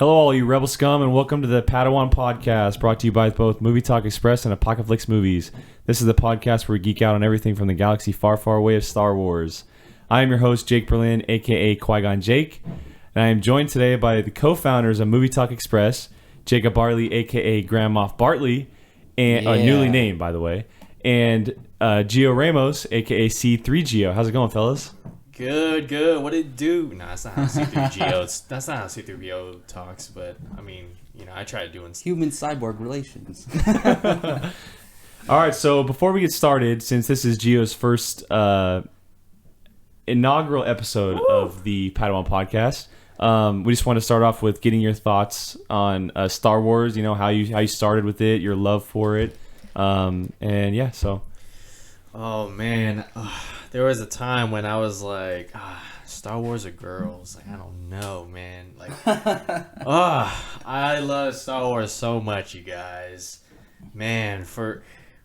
Hello, all you rebel scum, and welcome to the Padawan Podcast, brought to you by both Movie Talk Express and Apocalypse Movies. This is the podcast where we geek out on everything from the galaxy far, far away of Star Wars. I am your host, Jake Berlin, a.k.a. Qui-Gon Jake, and I am joined today by the co-founders of Movie Talk Express, Jacob Bartley, a.k.a. Grand Moff Bartley, and newly named, by the way, and Gio Ramos, a.k.a. C3Gio. How's it going, fellas? Good. What it do? No, that's not how C3PO. That's not how C3PO talks. But I mean, I tried doing human cyborg relations. All right. So before we get started, since this is Gio's first inaugural episode of the Padawan Podcast, we just want to start off with getting your thoughts on Star Wars. You know how you started with it, your love for it, and yeah. So. Oh man. There was a time when I was like, Star Wars or girls? Like, I don't know, man. Like, I love Star Wars so much, you guys. Man, for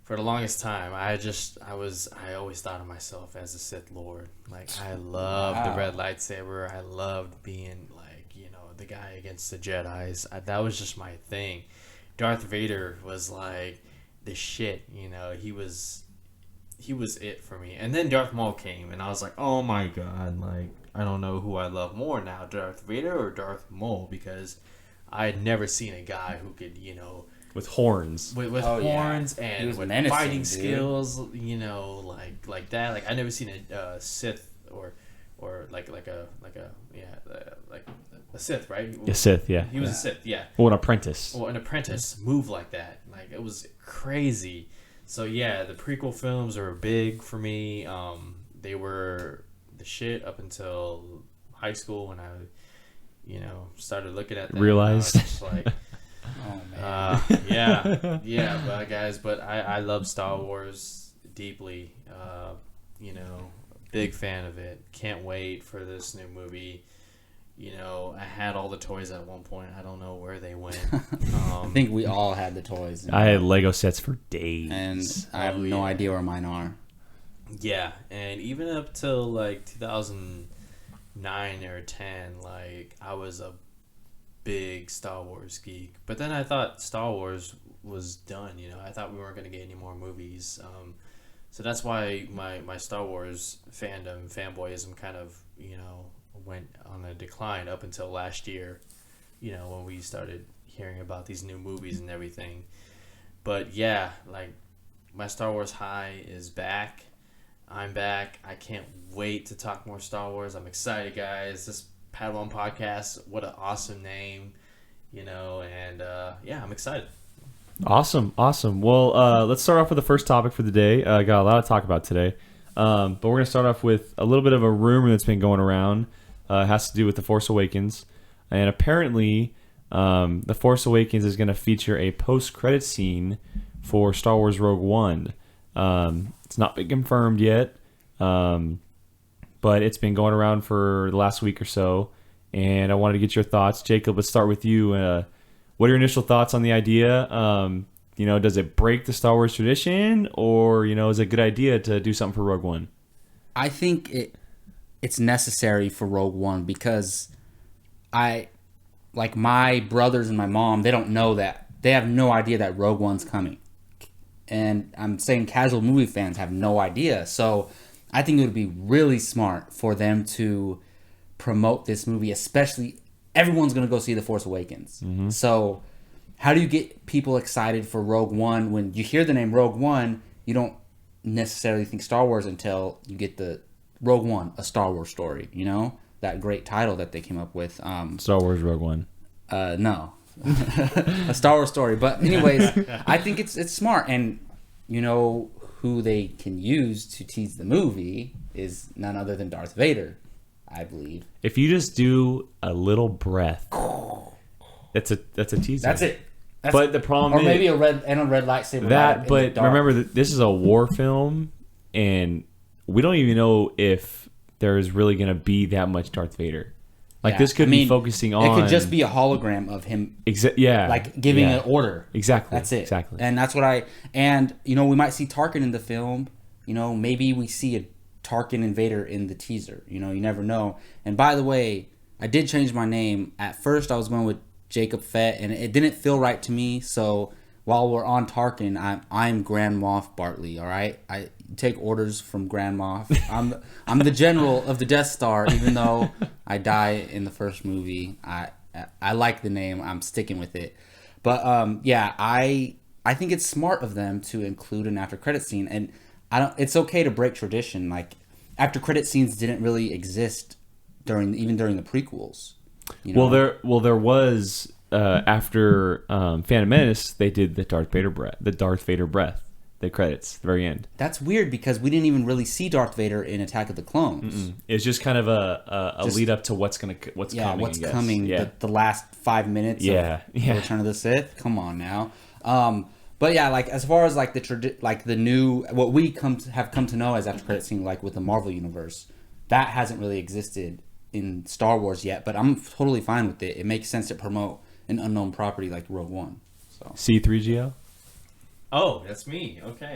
the longest time, I always thought of myself as a Sith Lord. Like, I loved the red lightsaber. I loved being like, the guy against the Jedis. That was just my thing. Darth Vader was like the shit. He was it for me. And then Darth Maul came, and I was like, oh my god, like, I don't know who I love more now, Darth Vader or Darth Maul, because I had never seen a guy who could, with horns. With horns and with fighting skills, like that. Like, I never seen a Sith or like a Sith, right? A Sith, yeah. He was a Sith, yeah. Well, an apprentice. Well, an apprentice move like that. Like, it was crazy. So yeah, the prequel films are big for me. They were the shit up until high school when I, started looking at them. Realized. Just like, oh man. Yeah, but I love Star Wars deeply. Big fan of it. Can't wait for this new movie. I had all the toys at one point. I don't know where they went. I think we all had the toys. I had Lego sets for days. And I have no idea where mine are. Yeah, and even up till like 2009 or 10, like, I was a big Star Wars geek. But then I thought Star Wars was done, I thought we weren't going to get any more movies. So that's why my Star Wars fanboyism kind of, went on a decline up until last year, when we started hearing about these new movies and everything. But yeah, like, my Star Wars high is back. I'm back. I can't wait to talk more Star Wars. I'm excited, guys. This Padawan Podcast, what an awesome name, and yeah, I'm excited. Awesome. Well, let's start off with the first topic for the day. Got a lot to talk about today, but we're going to start off with a little bit of a rumor that's been going around. It has to do with The Force Awakens. And apparently, The Force Awakens is going to feature a post-credit scene for Star Wars Rogue One. It's not been confirmed yet, but it's been going around for the last week or so. And I wanted to get your thoughts. Jacob, let's start with you. What are your initial thoughts on the idea? Does it break the Star Wars tradition? Or, is it a good idea to do something for Rogue One? I think it's necessary for Rogue One because my brothers and my mom, they don't know that. They have no idea that Rogue One's coming. And I'm saying casual movie fans have no idea. So I think it would be really smart for them to promote this movie, especially everyone's going to go see The Force Awakens. Mm-hmm. So how do you get people excited for Rogue One? When you hear the name Rogue One, you don't necessarily think Star Wars until you get the Rogue One, a Star Wars story, that great title that they came up with. Star Wars Rogue One. No. A Star Wars story. But anyways, I think it's smart. And who they can use to tease the movie is none other than Darth Vader, I believe. If you just do a little breath, that's a teaser. That's it. But the problem is, maybe a red lightsaber. But remember that this is a war film, and we don't even know if there is really going to be that much Darth Vader. Like, this could be focusing on... It could just be a hologram of him. Like, giving an order. Exactly. That's it. Exactly. And that's what we might see Tarkin in the film. Maybe we see a Tarkin and Vader in the teaser. You never know. And by the way, I did change my name. At first, I was going with Jacob Fett, and it didn't feel right to me. So while we're on Tarkin, I'm Grand Moff Bartley. All right, I take orders from Grand Moff. I'm the general of the Death Star, even though I die in the first movie. I like the name. I'm sticking with it. But I think it's smart of them to include an after credit scene, and it's okay to break tradition. Like, after credit scenes didn't really exist during the prequels. You know? There was after Phantom Menace, they did the Darth Vader breath, the credits, the very end. That's weird because we didn't even really see Darth Vader in Attack of the Clones. It's just kind of a lead up to what's coming. What's coming? Yeah. The last 5 minutes. Of Return of the Sith. Come on now. But yeah, like as far as like the new what we have come to know as after credit scene, like with the Marvel universe, that hasn't really existed in Star Wars yet. But I'm totally fine with it. It makes sense to promote an unknown property like Rogue One. So C3GO. Oh, that's me. Okay.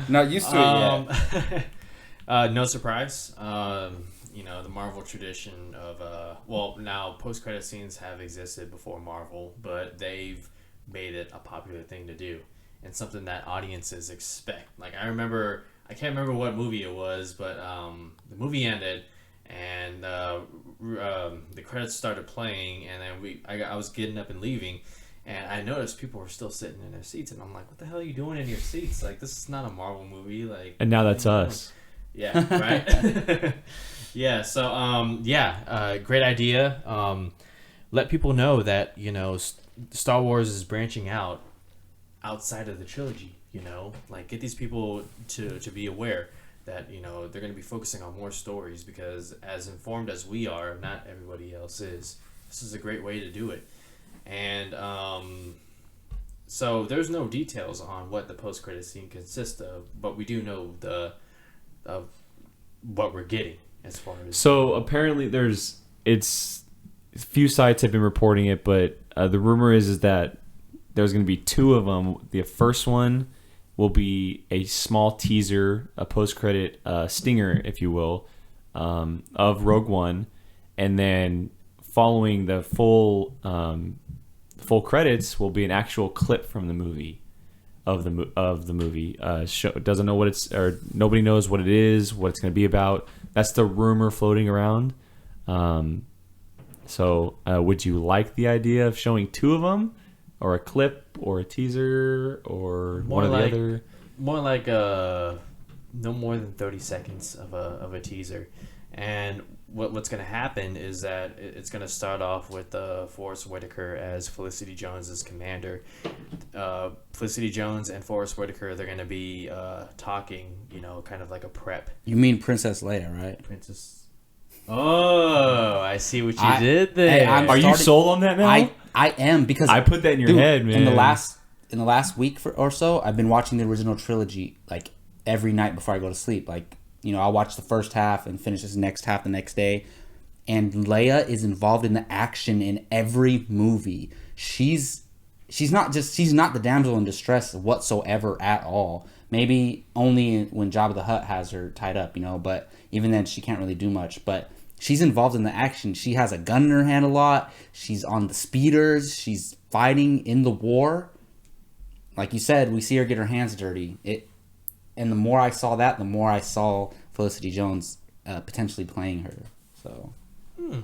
Not used to it yet. No surprise. The Marvel tradition of now post-credit scenes have existed before Marvel, but they've made it a popular thing to do and something that audiences expect. Like I can't remember what movie it was, but the movie ended and the credits started playing, and then I was getting up and leaving. And I noticed people were still sitting in their seats, and I'm like, "What the hell are you doing in your seats? Like, this is not a Marvel movie." Like, and now that's us. Yeah, right. Yeah. So, great idea. Let people know that Star Wars is branching out outside of the trilogy. Like get these people to be aware that they're going to be focusing on more stories, because as informed as we are, not everybody else is. This is a great way to do it. And so there's no details on what the post-credit scene consists of, but we do know of what we're getting as far as. So apparently it's few sites have been reporting it, but the rumor is that there's going to be two of them. The first one will be a small teaser, a post-credit stinger, if you will, of Rogue One, and then following the full credits will be an actual clip from the movie of the movie. Doesn't know what it's, or nobody knows what it is, what it's going to be about. That's the rumor floating around. So would you like the idea of showing two of them, or a clip, or a teaser, or one or the other? More like no more than 30 seconds of a teaser. And what's going to happen is that it's going to start off with Forrest Whitaker as Felicity Jones's commander. Felicity Jones and Forrest Whitaker, they're going to be talking, kind of like a prep. You mean Princess Leia, right? Princess. Oh, I see what you did there. Are you sold on that now? I am, because I put that in your head, man. In the last week or so, I've been watching the original trilogy like every night before I go to sleep. Like, I'll watch the first half and finish this next half the next day. And Leia is involved in the action in every movie. She's not the damsel in distress whatsoever at all. Maybe only when Jabba the Hutt has her tied up, but even then she can't really do much. But she's involved in the action. She has a gun in her hand a lot. She's on the speeders. She's fighting in the war. Like you said, we see her get her hands dirty. And the more I saw that, the more I saw Felicity Jones potentially playing her. So,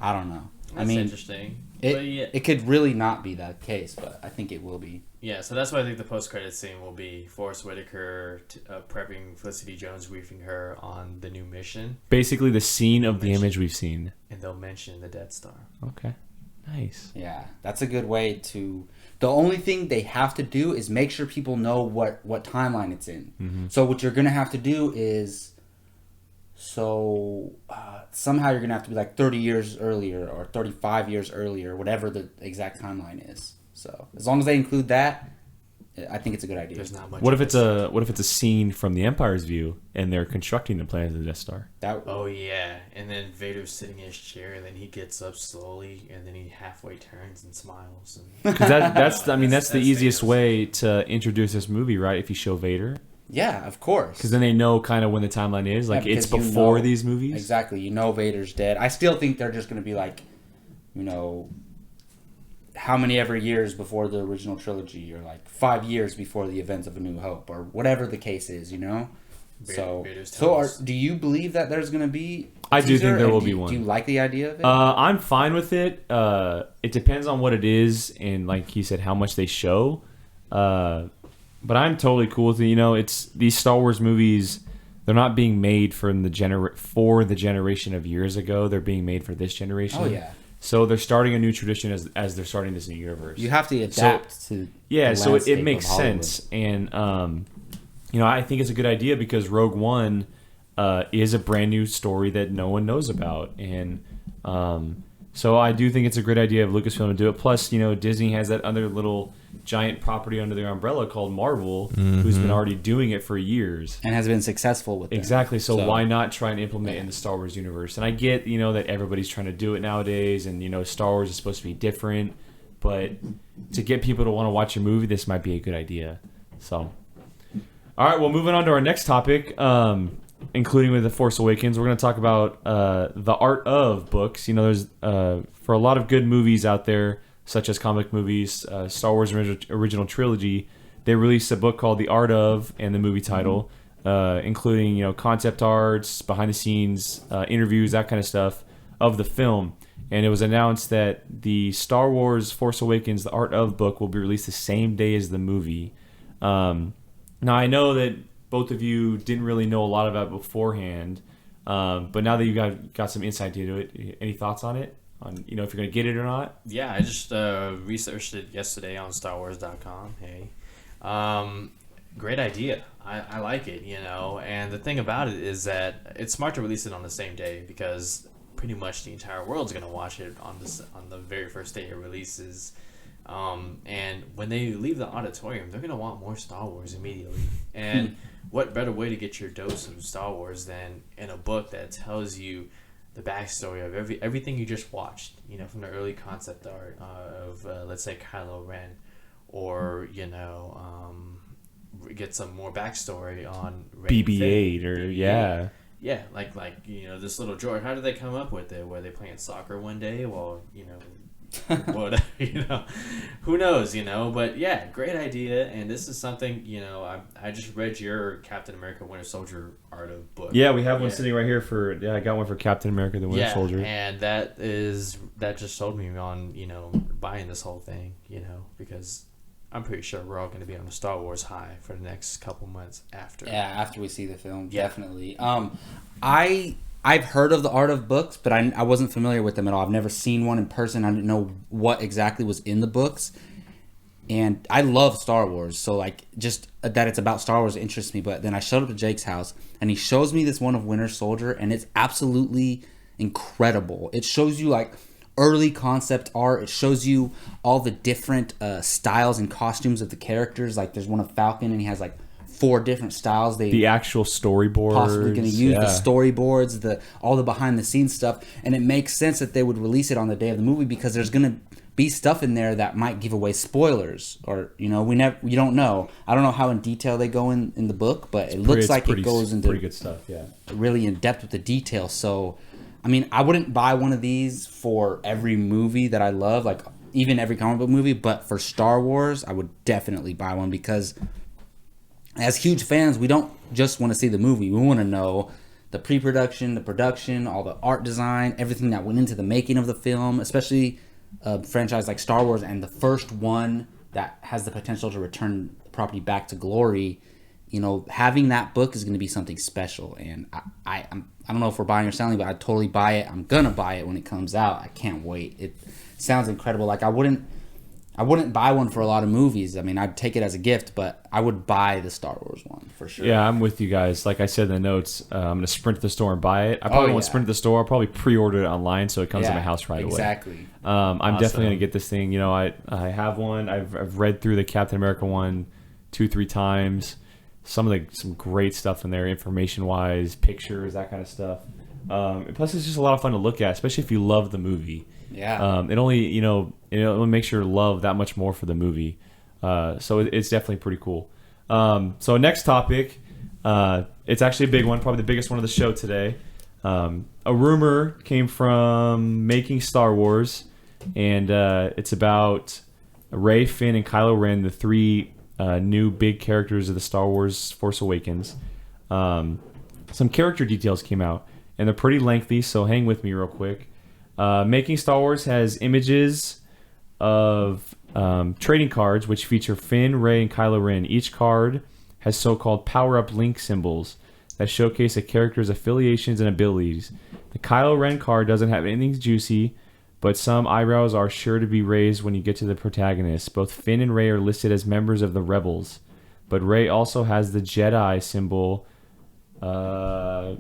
I don't know. That's interesting. It could really not be that case, but I think it will be. Yeah, so that's why I think the post-credit scene will be Forrest Whitaker prepping Felicity Jones, briefing her on the new mission. Basically the scene of the image we've seen. And they'll mention the Death Star. Okay. Nice. Yeah, that's a good way to... The only thing they have to do is make sure people know what timeline it's in. Mm-hmm. So what you're going to have to do is... somehow you're going to have to be like 30 years earlier or 35 years earlier, whatever the exact timeline is. So as long as they include that, I think it's a good idea. There's not much. What if it's a scene from the Empire's view and they're constructing the planet of the Death Star? Oh yeah, and then Vader's sitting in his chair, and then he gets up slowly, and then he halfway turns and smiles. Because that's the easiest way to introduce this movie, right? If you show Vader. Yeah, of course. Because then they know kind of when the timeline is. Like, it's before these movies. Exactly. Vader's dead. I still think they're just going to be like, how many ever years before the original trilogy, or like 5 years before the events of A New Hope, or whatever the case is, you know. Do you believe that there's going to be? I do think there will be one. Do you like the idea of it? I'm fine with it. It depends on what it is, and like you said, how much they show. But I'm totally cool with it. You know, it's these Star Wars movies. They're not being made for the generation of years ago. They're being made for this generation. Oh yeah. So they're starting a new tradition as they're starting this new universe. You have to adapt to. Yeah, so it makes sense, and you know, I think it's a good idea because Rogue One is a brand new story that no one knows about, and so I do think it's a great idea of Lucasfilm to do it. Plus, you know, Disney has that other little giant property under their umbrella called Marvel, who's been already doing it for years and has been successful with it. Exactly. So why not try and implement in the Star Wars universe? And I get, you know, that everybody's trying to do it nowadays, and you know, Star Wars is supposed to be different, but to get people to want to watch a movie, this might be a good idea. So, all right. Well, moving on to our next topic, including with the Force Awakens, we're going to talk about the art of books. You know, there's for a lot of good movies out there, such as comic movies, Star Wars original trilogy, they released a book called The Art of, and the movie title, including, you know, concept arts, behind the scenes, interviews, that kind of stuff of the film. And it was announced that the Star Wars Force Awakens, The Art of book will be released the same day as the movie. Now, I know that both of you didn't really know a lot about it beforehand, but now that you got some insight into it, any thoughts on it? On, you know, if you're going to get it or not? Yeah, I just researched it yesterday on StarWars.com. Hey, great idea. I like it, you know. And the thing about it is that it's smart to release it on the same day because pretty much the entire world's going to watch it on the very first day it releases. And when they leave the auditorium, they're going to want more Star Wars immediately. And what better way to get your dose of Star Wars than in a book that tells you the backstory of everything you just watched, you know, from the early concept art of, let's say, Kylo Ren, or, you know, get some more backstory on BB-8 or, yeah. Yeah, like you know, this little droid, how did they come up with it? Were they playing soccer one day? Well, you know, whatever, you know, who knows, you know, but yeah, great idea. And this is something, you know, I just read your Captain America Winter Soldier art of book. Yeah, we have one sitting right here I got one for Captain America the Winter Soldier. And that just sold me on, you know, buying this whole thing, you know, because I'm pretty sure we're all going to be on a Star Wars high for the next couple months after. Yeah, after we see the film, definitely. I've heard of the art of books, but I wasn't familiar with them at all. I've never seen one in person. I didn't know what exactly was in the books. And I love Star Wars, so like just that it's about Star Wars interests me. But then I showed up to Jake's house, and he shows me this one of Winter Soldier, and it's absolutely incredible. It shows you like early concept art. It shows you all the different styles and costumes of the characters. Like there's one of Falcon, and he has like 4 different styles. The actual storyboards. Possibly going to use the storyboards, all the behind the scenes stuff, and it makes sense that they would release it on the day of the movie because there's going to be stuff in there that might give away spoilers, or you know, you don't know. I don't know how in detail they go in the book, but it looks like it goes into pretty good stuff. Yeah, really in depth with the details. So, I mean, I wouldn't buy one of these for every movie that I love, like even every comic book movie, but for Star Wars, I would definitely buy one because as huge fans, we don't just want to see the movie. We want to know the pre-production, the production, all the art design, everything that went into the making of the film, especially a franchise like Star Wars and the first one that has the potential to return the property back to glory. You know, having that book is going to be something special. And I don't know if we're buying or selling, but I'd totally buy it. I'm going to buy it when it comes out. I can't wait. It sounds incredible. Like I wouldn't buy one for a lot of movies. I mean, I'd take it as a gift, but I would buy the Star Wars one for sure. Yeah, I'm with you guys. Like I said in the notes, I'm going to sprint to the store and buy it. I probably won't sprint to the store. I'll probably pre-order it online so it comes to my house right away. Exactly. I'm definitely going to get this thing. You know, I have one. I've read through the Captain America one 2-3 times. Some great stuff in there, information-wise, pictures, that kind of stuff. Plus, it's just a lot of fun to look at, especially if you love the movie. Yeah. It only, it makes your love that much more for the movie. So it's definitely pretty cool. So next topic, it's actually a big one, probably the biggest one of the show today. A rumor came from Making Star Wars and it's about Rey, Finn, and Kylo Ren, the three new big characters of the Star Wars Force Awakens. Some character details came out, and they're pretty lengthy, so hang with me real quick. Making Star Wars has images of trading cards, which feature Finn, Rey, and Kylo Ren. Each card has so-called power-up link symbols that showcase a character's affiliations and abilities. The Kylo Ren card doesn't have anything juicy, but some eyebrows are sure to be raised when you get to the protagonist. Both Finn and Rey are listed as members of the Rebels, but Rey also has the Jedi symbol above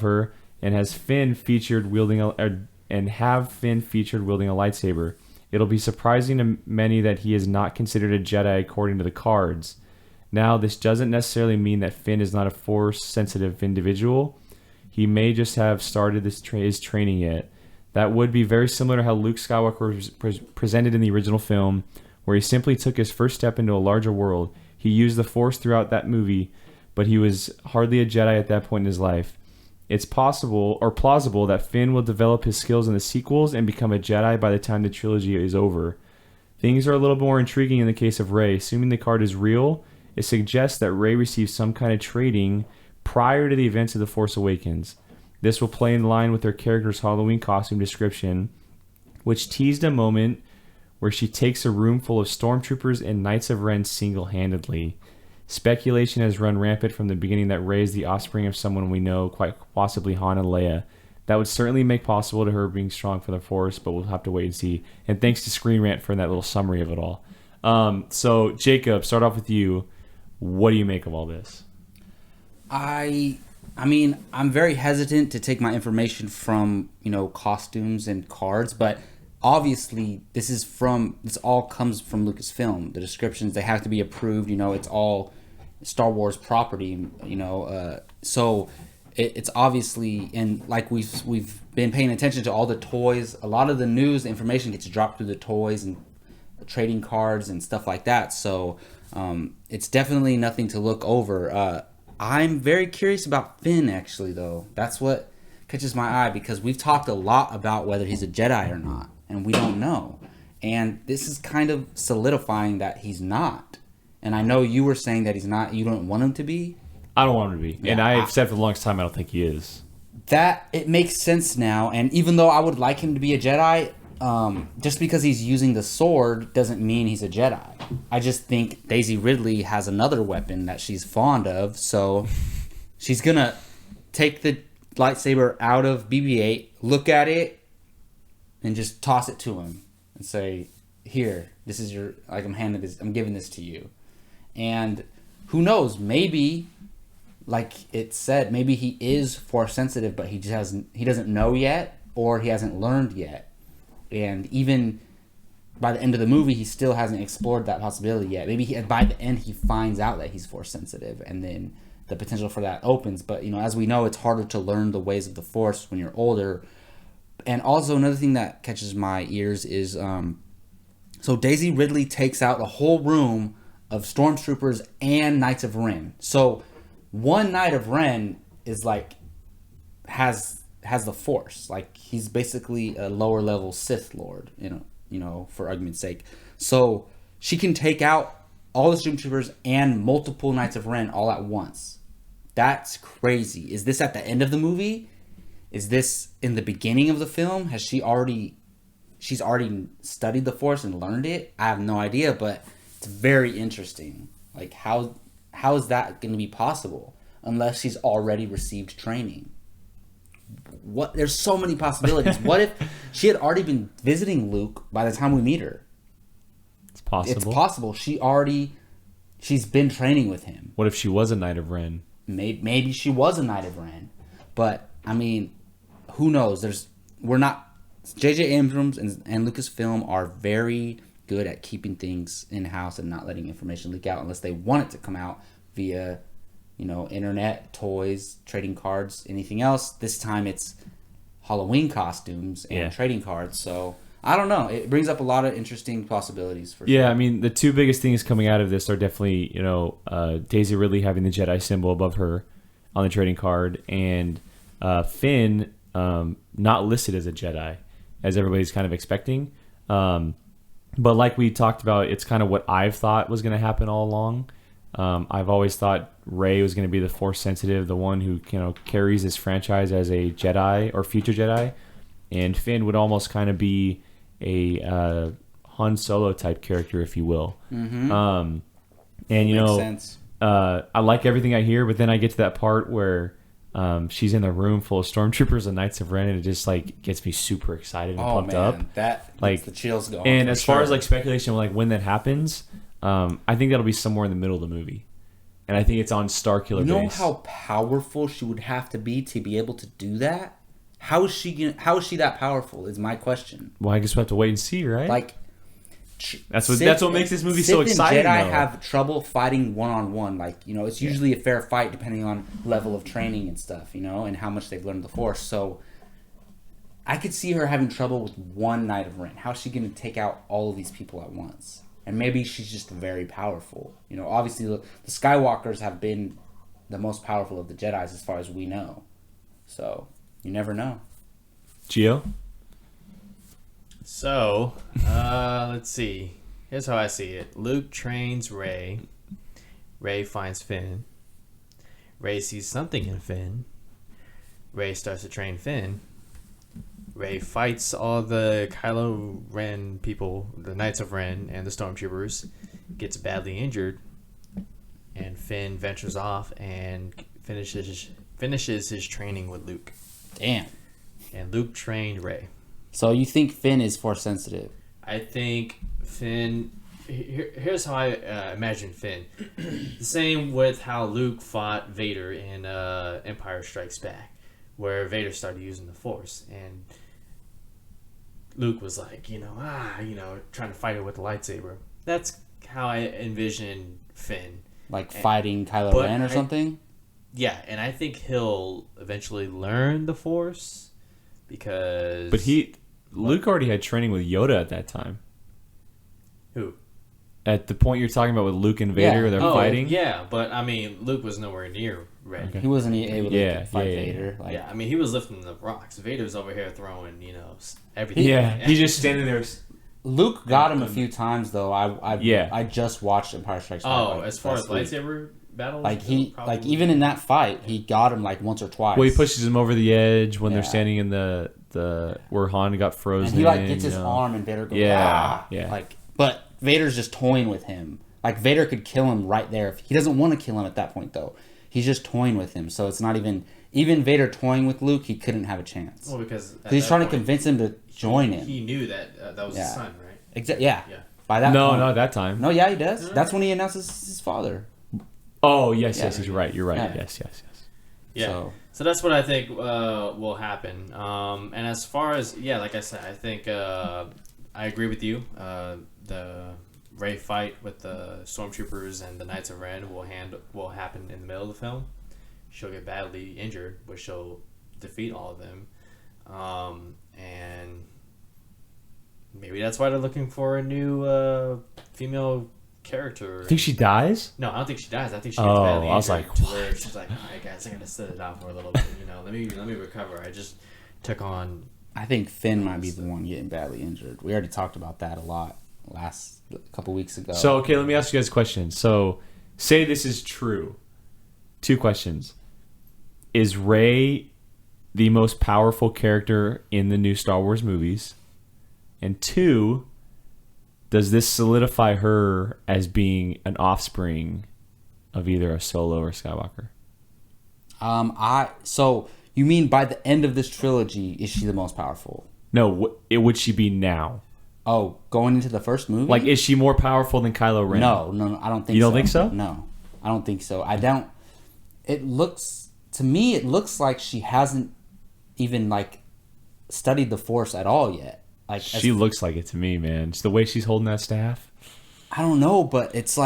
her, and has Finn featured wielding a lightsaber. It'll be surprising to many that he is not considered a Jedi according to the cards. Now, this doesn't necessarily mean that Finn is not a Force-sensitive individual. He may just have started his training yet. That would be very similar to how Luke Skywalker was presented in the original film, where he simply took his first step into a larger world. He used the Force throughout that movie, but he was hardly a Jedi at that point in his life. It's possible or plausible that Finn will develop his skills in the sequels and become a Jedi by the time the trilogy is over. Things are a little more intriguing in the case of Rey. Assuming the card is real, it suggests that Rey received some kind of training prior to the events of The Force Awakens. This will play in line with her character's Halloween costume description, which teased a moment where she takes a room full of stormtroopers and Knights of Ren single-handedly. Speculation has run rampant from the beginning that Rey is the offspring of someone we know, quite possibly Han and Leia. That would certainly make possible to her being strong for the Force, but we'll have to wait and see. And thanks to Screen Rant for that little summary of it all. So, Jacob, start off with you. What do you make of all this? I mean, I'm very hesitant to take my information from, costumes and cards, but obviously this all comes from Lucasfilm. The descriptions, they have to be approved, it's all Star Wars property, so it's obviously, and like we've been paying attention to all the toys, a lot of the news, the information gets dropped through the toys and trading cards and stuff like that, so it's definitely nothing to look over. I'm very curious about Finn, actually, though. That's what catches my eye, because we've talked a lot about whether he's a Jedi or not, and we don't know. And this is kind of solidifying that he's not. And I know you were saying that he's not. You don't want him to be. I don't want him to be. Yeah, and I've said for the longest time I don't think he is. That, it makes sense now. And even though I would like him to be a Jedi, just because he's using the sword doesn't mean he's a Jedi. I just think Daisy Ridley has another weapon that she's fond of, so she's gonna take the lightsaber out of BB-8, look at it, and just toss it to him and say, "Here, this is your, like, I'm giving this to you." And who knows? Maybe, like it said, maybe he is Force sensitive, but he doesn't know yet, or he hasn't learned yet. And even by the end of the movie, he still hasn't explored that possibility yet. Maybe by the end he finds out that he's Force sensitive, and then the potential for that opens. But as we know, it's harder to learn the ways of the Force when you're older. And also another thing that catches my ears is, so Daisy Ridley takes out a whole room of stormtroopers and Knights of Ren. So one Knight of Ren is like has the Force, like he's basically a lower level Sith Lord, for argument's sake. So she can take out all the stormtroopers and multiple Knights of Ren all at once. That's crazy. Is this at the end of the movie? Is this in the beginning of the film? She's already studied the Force and learned it? I have no idea, but it's very interesting. Like, how is that going to be possible unless she's already received training? There's so many possibilities. What if she had already been visiting Luke by the time we meet her? It's possible. It's possible. She's been training with him. What if she was a Knight of Ren? Maybe she was a Knight of Ren. But I mean, who knows? J.J. Abrams and Lucasfilm are very good at keeping things in-house and not letting information leak out unless they want it to come out via internet, toys, trading cards, anything else. This time it's Halloween costumes and trading cards. So I don't know. It brings up a lot of interesting possibilities for sure. Yeah, I mean, the two biggest things coming out of this are definitely, Daisy Ridley having the Jedi symbol above her on the trading card, and Finn not listed as a Jedi. as everybody's kind of expecting. But like we talked about, it's kind of what I've thought was going to happen all along. I've always thought Rey was going to be the Force sensitive, the one who carries this franchise as a Jedi or future Jedi, and Finn would almost kind of be a Han Solo type character, if you will. Mm-hmm. And Makes sense. I like everything I hear, but then I get to that part where she's in the room full of stormtroopers and Knights of Ren, and it just like gets me super excited and pumped up. That like the chills going. And as far as like speculation, like when that happens, I think that'll be somewhere in the middle of the movie, and I think it's on Starkiller Base. You know how powerful she would have to be able to do that? How is she that powerful? Is my question. Well, I guess we'll have to wait and see, right? Like. That's what makes this movie so exciting. Sith and Jedi have trouble fighting one-on-one. Like, it's usually a fair fight depending on level of training and stuff, and how much they've learned the Force. So, I could see her having trouble with one Knight of Ren. How's she going to take out all of these people at once? And maybe she's just very powerful. Obviously the Skywalkers have been the most powerful of the Jedis as far as we know. So, you never know. Gio? So, let's see. Here's how I see it. Luke trains Rey. Rey finds Finn. Rey sees something in Finn. Rey starts to train Finn. Rey fights all the Kylo Ren people, the Knights of Ren, and the Stormtroopers. Gets badly injured. And Finn ventures off and finishes his training with Luke. Damn. And Luke trained Rey. So you think Finn is Force sensitive? I think Finn... Here's how I imagine Finn. The same with how Luke fought Vader in Empire Strikes Back, where Vader started using the Force, and Luke was like, trying to fight it with the lightsaber. That's how I envision Finn. Like fighting Kylo Ren or something? Yeah, and I think he'll eventually learn the Force, because... But Luke already had training with Yoda at that time. Who? At the point you're talking about with Luke and Vader, they're fighting? Yeah, but Luke was nowhere near ready. Okay. He wasn't able to fight Vader. Yeah, he was lifting the rocks. Vader's over here throwing, everything. Yeah, he's just standing there. Luke got him a few times, though. I just watched Empire Strikes Back. Oh, as far as lightsaber battles? Even in that fight, he got him once or twice. Well, he pushes him over the edge when they're standing in the where Han got frozen. And he gets his arm, and Vader goes, yeah. But Vader's just toying with him. Vader could kill him right there. He doesn't want to kill him at that point, though. He's just toying with him. So it's not even Vader toying with Luke, he couldn't have a chance. Well, because he's trying to convince him to join him. He knew that was his son, right? Exactly. Yeah. By that point. No, not at that time. No, yeah, he does. That's when he announces his father. Oh, yes, you're right. Yeah. Yes. Yeah. So that's what I think will happen. And as far as, like I said, I think I agree with you. The Rey fight with the Stormtroopers and the Knights of Ren will happen in the middle of the film. She'll get badly injured, but she'll defeat all of them. And maybe that's why they're looking for a new female character. Think she dies? No, I don't think she dies. I think she gets badly injured. I was like, what? She's like, all right, guys, I gotta sit it out for a little bit. Let me recover. I just took on. I think Finn might be the one getting badly injured. We already talked about that a lot last couple weeks ago. So, okay, let me ask you guys a question. So, say this is true. 2 questions. Is Rey the most powerful character in the new Star Wars movies? And 2, does this solidify her as being an offspring of either a Solo or Skywalker? So you mean by the end of this trilogy, is she the most powerful? No, would she be now? Oh, going into the first movie? Is she more powerful than Kylo Ren? No, I don't think so. You don't think so? No, I don't think so. To me, it looks like she hasn't even, studied the Force at all yet. She looks like it to me, man. Just the way she's holding that staff. I don't know, but it's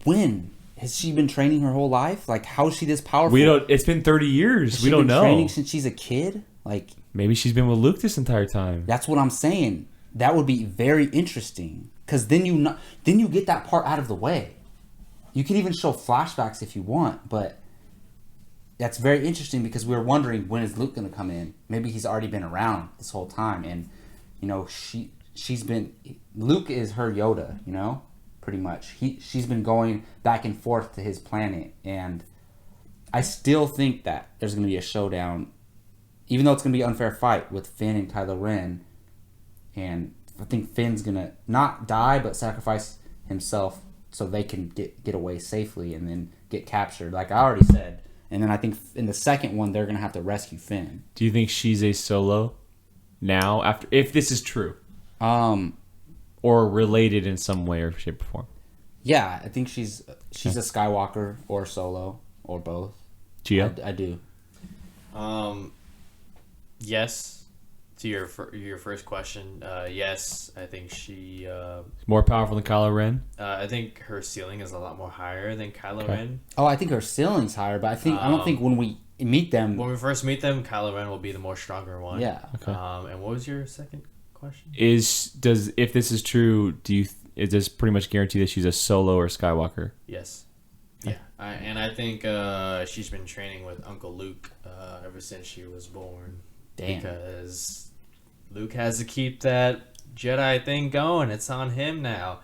when? Has she been training her whole life? How is she this powerful? It's been 30 years. We don't know. Training since she's a kid? Maybe she's been with Luke this entire time. That's what I'm saying. That would be very interesting. Because then you get that part out of the way. You can even show flashbacks if you want, but that's very interesting because we were wondering when is Luke going to come in. Maybe he's already been around this whole time, and you know she's been Luke is her Yoda, you know, pretty much. She's been going back and forth to his planet, and I still think that there's going to be a showdown, even though it's going to be an unfair fight with Finn and Kylo Ren, and I think Finn's going to not die but sacrifice himself so they can get away safely and then get captured, like I already said. And then I think in the second one, they're going to have to rescue Finn. Do you think she's a Solo now, after if this is true? Or related in some way or shape or form? Yeah, I think she's a Skywalker or Solo or both. Gio? I do. Yes. To your first question, yes, I think she... More powerful than Kylo Ren? I think her ceiling is a lot more higher than Kylo Ren. Oh, I think her ceiling's higher, but I don't think when we meet them... When we first meet them, Kylo Ren will be the more stronger one. Yeah. Okay. And what was your second question? If this is true, is this pretty much guarantee that she's a Solo or Skywalker? Yes. Yeah. I think she's been training with Uncle Luke ever since she was born. Damn. Because Luke has to keep that Jedi thing going. It's on him now.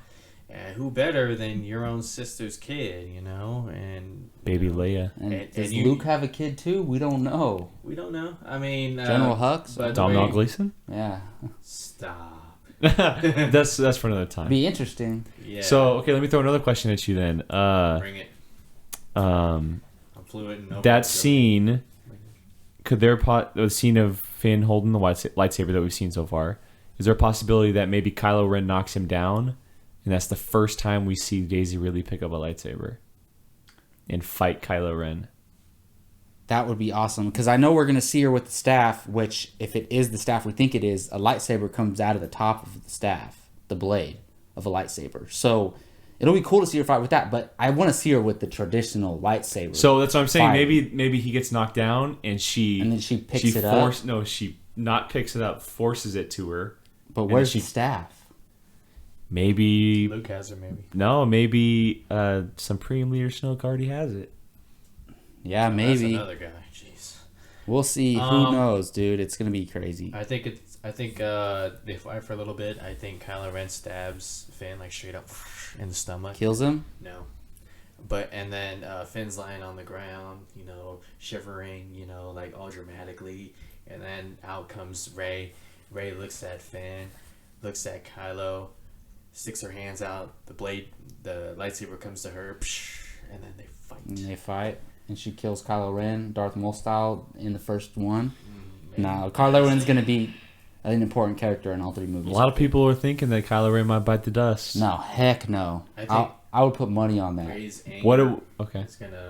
And who better than your own sister's kid, you know? And Baby Leia. And does Luke have a kid too? We don't know. We don't know. I mean... General Hux? Domhnall Gleeson? Yeah. Stop. That's for another time. Be interesting. Yeah. So, okay, let me throw another question at you then. Bring it. I'm fluent in that scene... Could the scene of Finn holding the lightsaber that we've seen so far, is there a possibility that maybe Kylo Ren knocks him down, and that's the first time we see Daisy Ridley pick up a lightsaber and fight Kylo Ren? That would be awesome, because I know we're going to see her with the staff, which, if it is the staff we think it is, a lightsaber comes out of the top of the staff, the blade of a lightsaber. So... it'll be cool to see her fight with that, but I want to see her with the traditional lightsaber. So that's what I'm saying. Maybe he gets knocked down and then she picks it up. No, she not picks it up, forces it to her. But where's the staff? Maybe Luke has her. Maybe maybe Supreme Leader Snoke already has it. Yeah, maybe. That's another guy. Jeez. We'll see. Who knows, dude? It's gonna be crazy. I think they fight for a little bit. I think Kylo Ren stabs Finn like straight up in the stomach. Kills him? No. And then Finn's lying on the ground, you know, shivering, you know, like all dramatically. And then out comes Rey. Rey looks at Finn, looks at Kylo, sticks her hands out. The lightsaber comes to her, and then they fight. And she kills Kylo Ren, Darth Maul style, in the first one. No, Kylo Ren's gonna be an important character in all three movies. A lot of people are thinking that Kylo Ren might bite the dust. No, heck no. I would put money on that. Rey's anger is gonna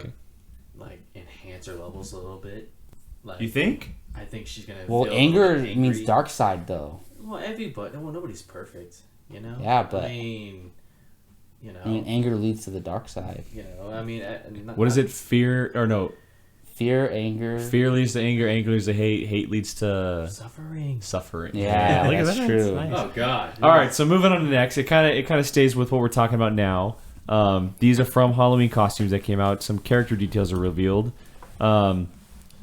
like enhance her levels a little bit. Like, you think? I think she's gonna. Well, anger means dark side, though. Well, nobody's perfect, you know. Yeah, but I mean, you know, anger leads to the dark side. You know, I mean, what is it? Fear or no? Fear, anger. Fear leads to anger. Anger leads to hate. Hate leads to suffering. Yeah, that's true. Nice. Oh God. All right, so moving on to the next. It kind of stays with what we're talking about now. These are from Halloween costumes that came out. Some character details are revealed.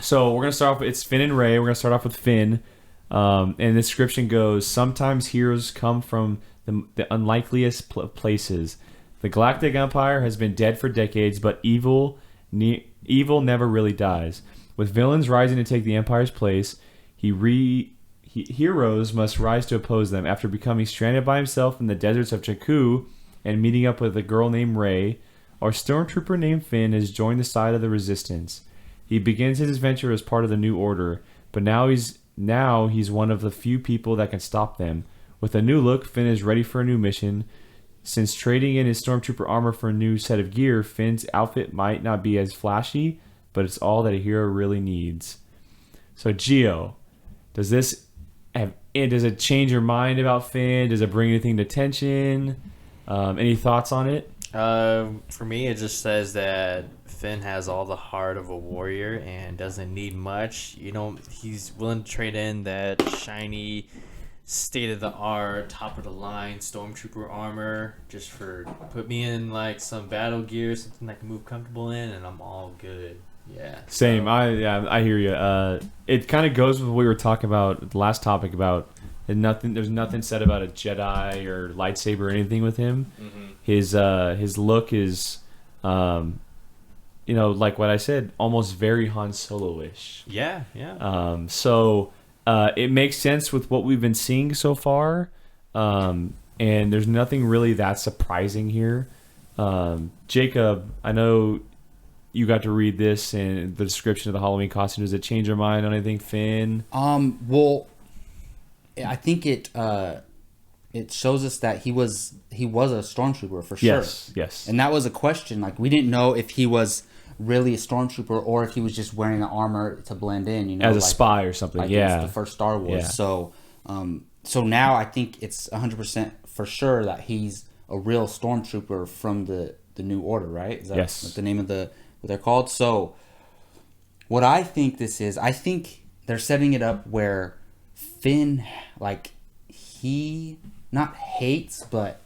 So we're gonna start off. It's Finn and Rey. We're gonna start off with Finn. And the description goes: sometimes heroes come from the unlikeliest places. The Galactic Empire has been dead for decades, but evil never really dies. With villains rising to take the Empire's place, heroes must rise to oppose them. After becoming stranded by himself in the deserts of Jakku and meeting up with a girl named Rey, our stormtrooper named Finn has joined the side of the Resistance. He begins his adventure as part of the New Order, but now he's one of the few people that can stop them. With a new look, Finn is ready for a new mission. Since trading in his stormtrooper armor for a new set of gear, Finn's outfit might not be as flashy, but it's all that a hero really needs. So, Gio, does it change your mind about Finn? Does it bring anything to tension? Any thoughts on it? For me, it just says that Finn has all the heart of a warrior and doesn't need much. You know, he's willing to trade in that shiny, state-of-the-art, top-of-the-line stormtrooper armor just put me in like some battle gear, something I can move comfortable in, and I'm all good. Yeah. Same. So, I hear you. It kind of goes with what we were talking about the last topic about there's nothing said about a Jedi or lightsaber or anything with him. His look is like what I said, almost very Han Solo-ish. yeah. So it makes sense with what we've been seeing so far. And there's nothing really that surprising here. Jacob, I know you got to read this and the description of the Halloween costume. Does it change your mind on anything, Finn? Well, I think it shows us that he was a stormtrooper for sure. Yes. And that was a question. Like, we didn't know if he was really a stormtrooper or if he was just wearing the armor to blend in, as a spy or something. Like yeah, it's the first Star Wars. Yeah. So now I think it's 100% for sure that he's a real stormtrooper from the New Order, right? Is that Yes. the name of what they're called? So what I think this is, I think they're setting it up where Finn, like, he not hates, but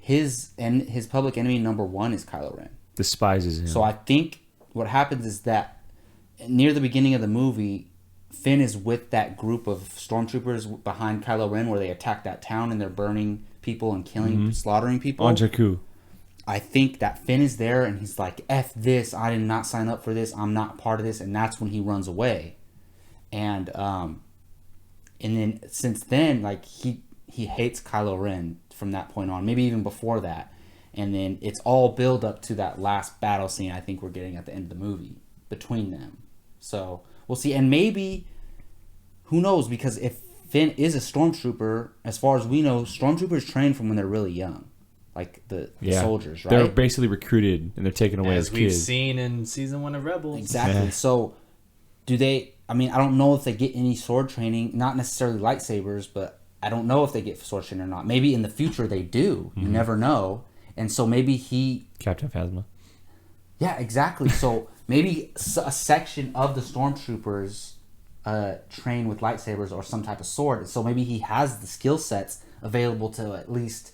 his public enemy number one is Kylo Ren. Despises him. So I think what happens is that near the beginning of the movie, Finn is with that group of stormtroopers behind Kylo Ren where they attack that town and they're burning people and killing, slaughtering people. On Jakku. I think that Finn is there and he's like, F this, I did not sign up for this, I'm not part of this, and that's when he runs away. And then since then, like, he hates Kylo Ren from that point on, maybe even before that. And then it's all build up to that last battle scene I think we're getting at the end of the movie between them. So we'll see. And maybe, who knows, because if Finn is a stormtrooper, as far as we know, stormtroopers train from when they're really young. Like the soldiers, right? They're basically recruited and they're taken away as we've kids. seen in season 1 of Rebels. Exactly. Yeah. So do they, I mean, I don't know if they get any sword training, not necessarily lightsabers, but I don't know if they get sword training or not. Maybe in the future they do. You never know. And so maybe Captain Phasma. Yeah, exactly. So maybe a section of the stormtroopers train with lightsabers or some type of sword. So maybe he has the skill sets available to at least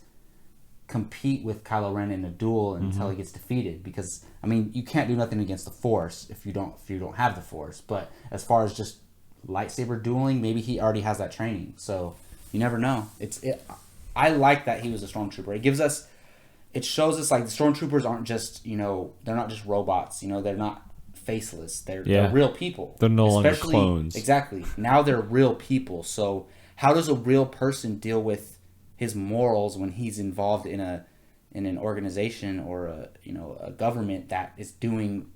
compete with Kylo Ren in a duel until he gets defeated. Because I mean, you can't do nothing against the Force if you don't have the Force. But as far as just lightsaber dueling, maybe he already has that training. So you never know. I like that he was a stormtrooper. It shows us like the stormtroopers aren't just, they're not just robots. They're not faceless. They're real people. They're no longer clones. Exactly. Now they're real people. So how does a real person deal with his morals when he's involved in an organization or a government that is doing,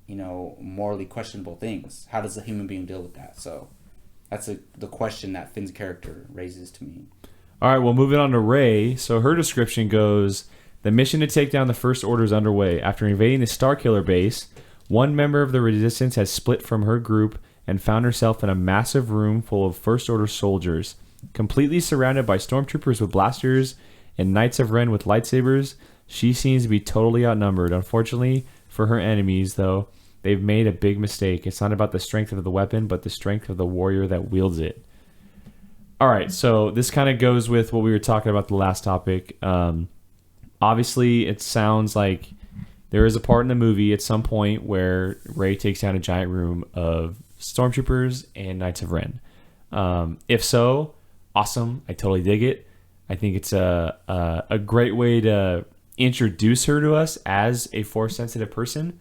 morally questionable things? How does a human being deal with that? So that's the question that Finn's character raises to me. All right, well, moving on to Rey. So her description goes, the mission to take down the First Order is underway. After invading the Starkiller base, one member of the Resistance has split from her group and found herself in a massive room full of First Order soldiers. Completely surrounded by stormtroopers with blasters and Knights of Ren with lightsabers, she seems to be totally outnumbered. Unfortunately for her enemies, though, they've made a big mistake. It's not about the strength of the weapon, but the strength of the warrior that wields it. All right, so this kind of goes with what we were talking about the last topic. Obviously, it sounds like there is a part in the movie at some point where Rey takes down a giant room of stormtroopers and Knights of Ren. If so, awesome. I totally dig it. I think it's a great way to introduce her to us as a Force-sensitive person.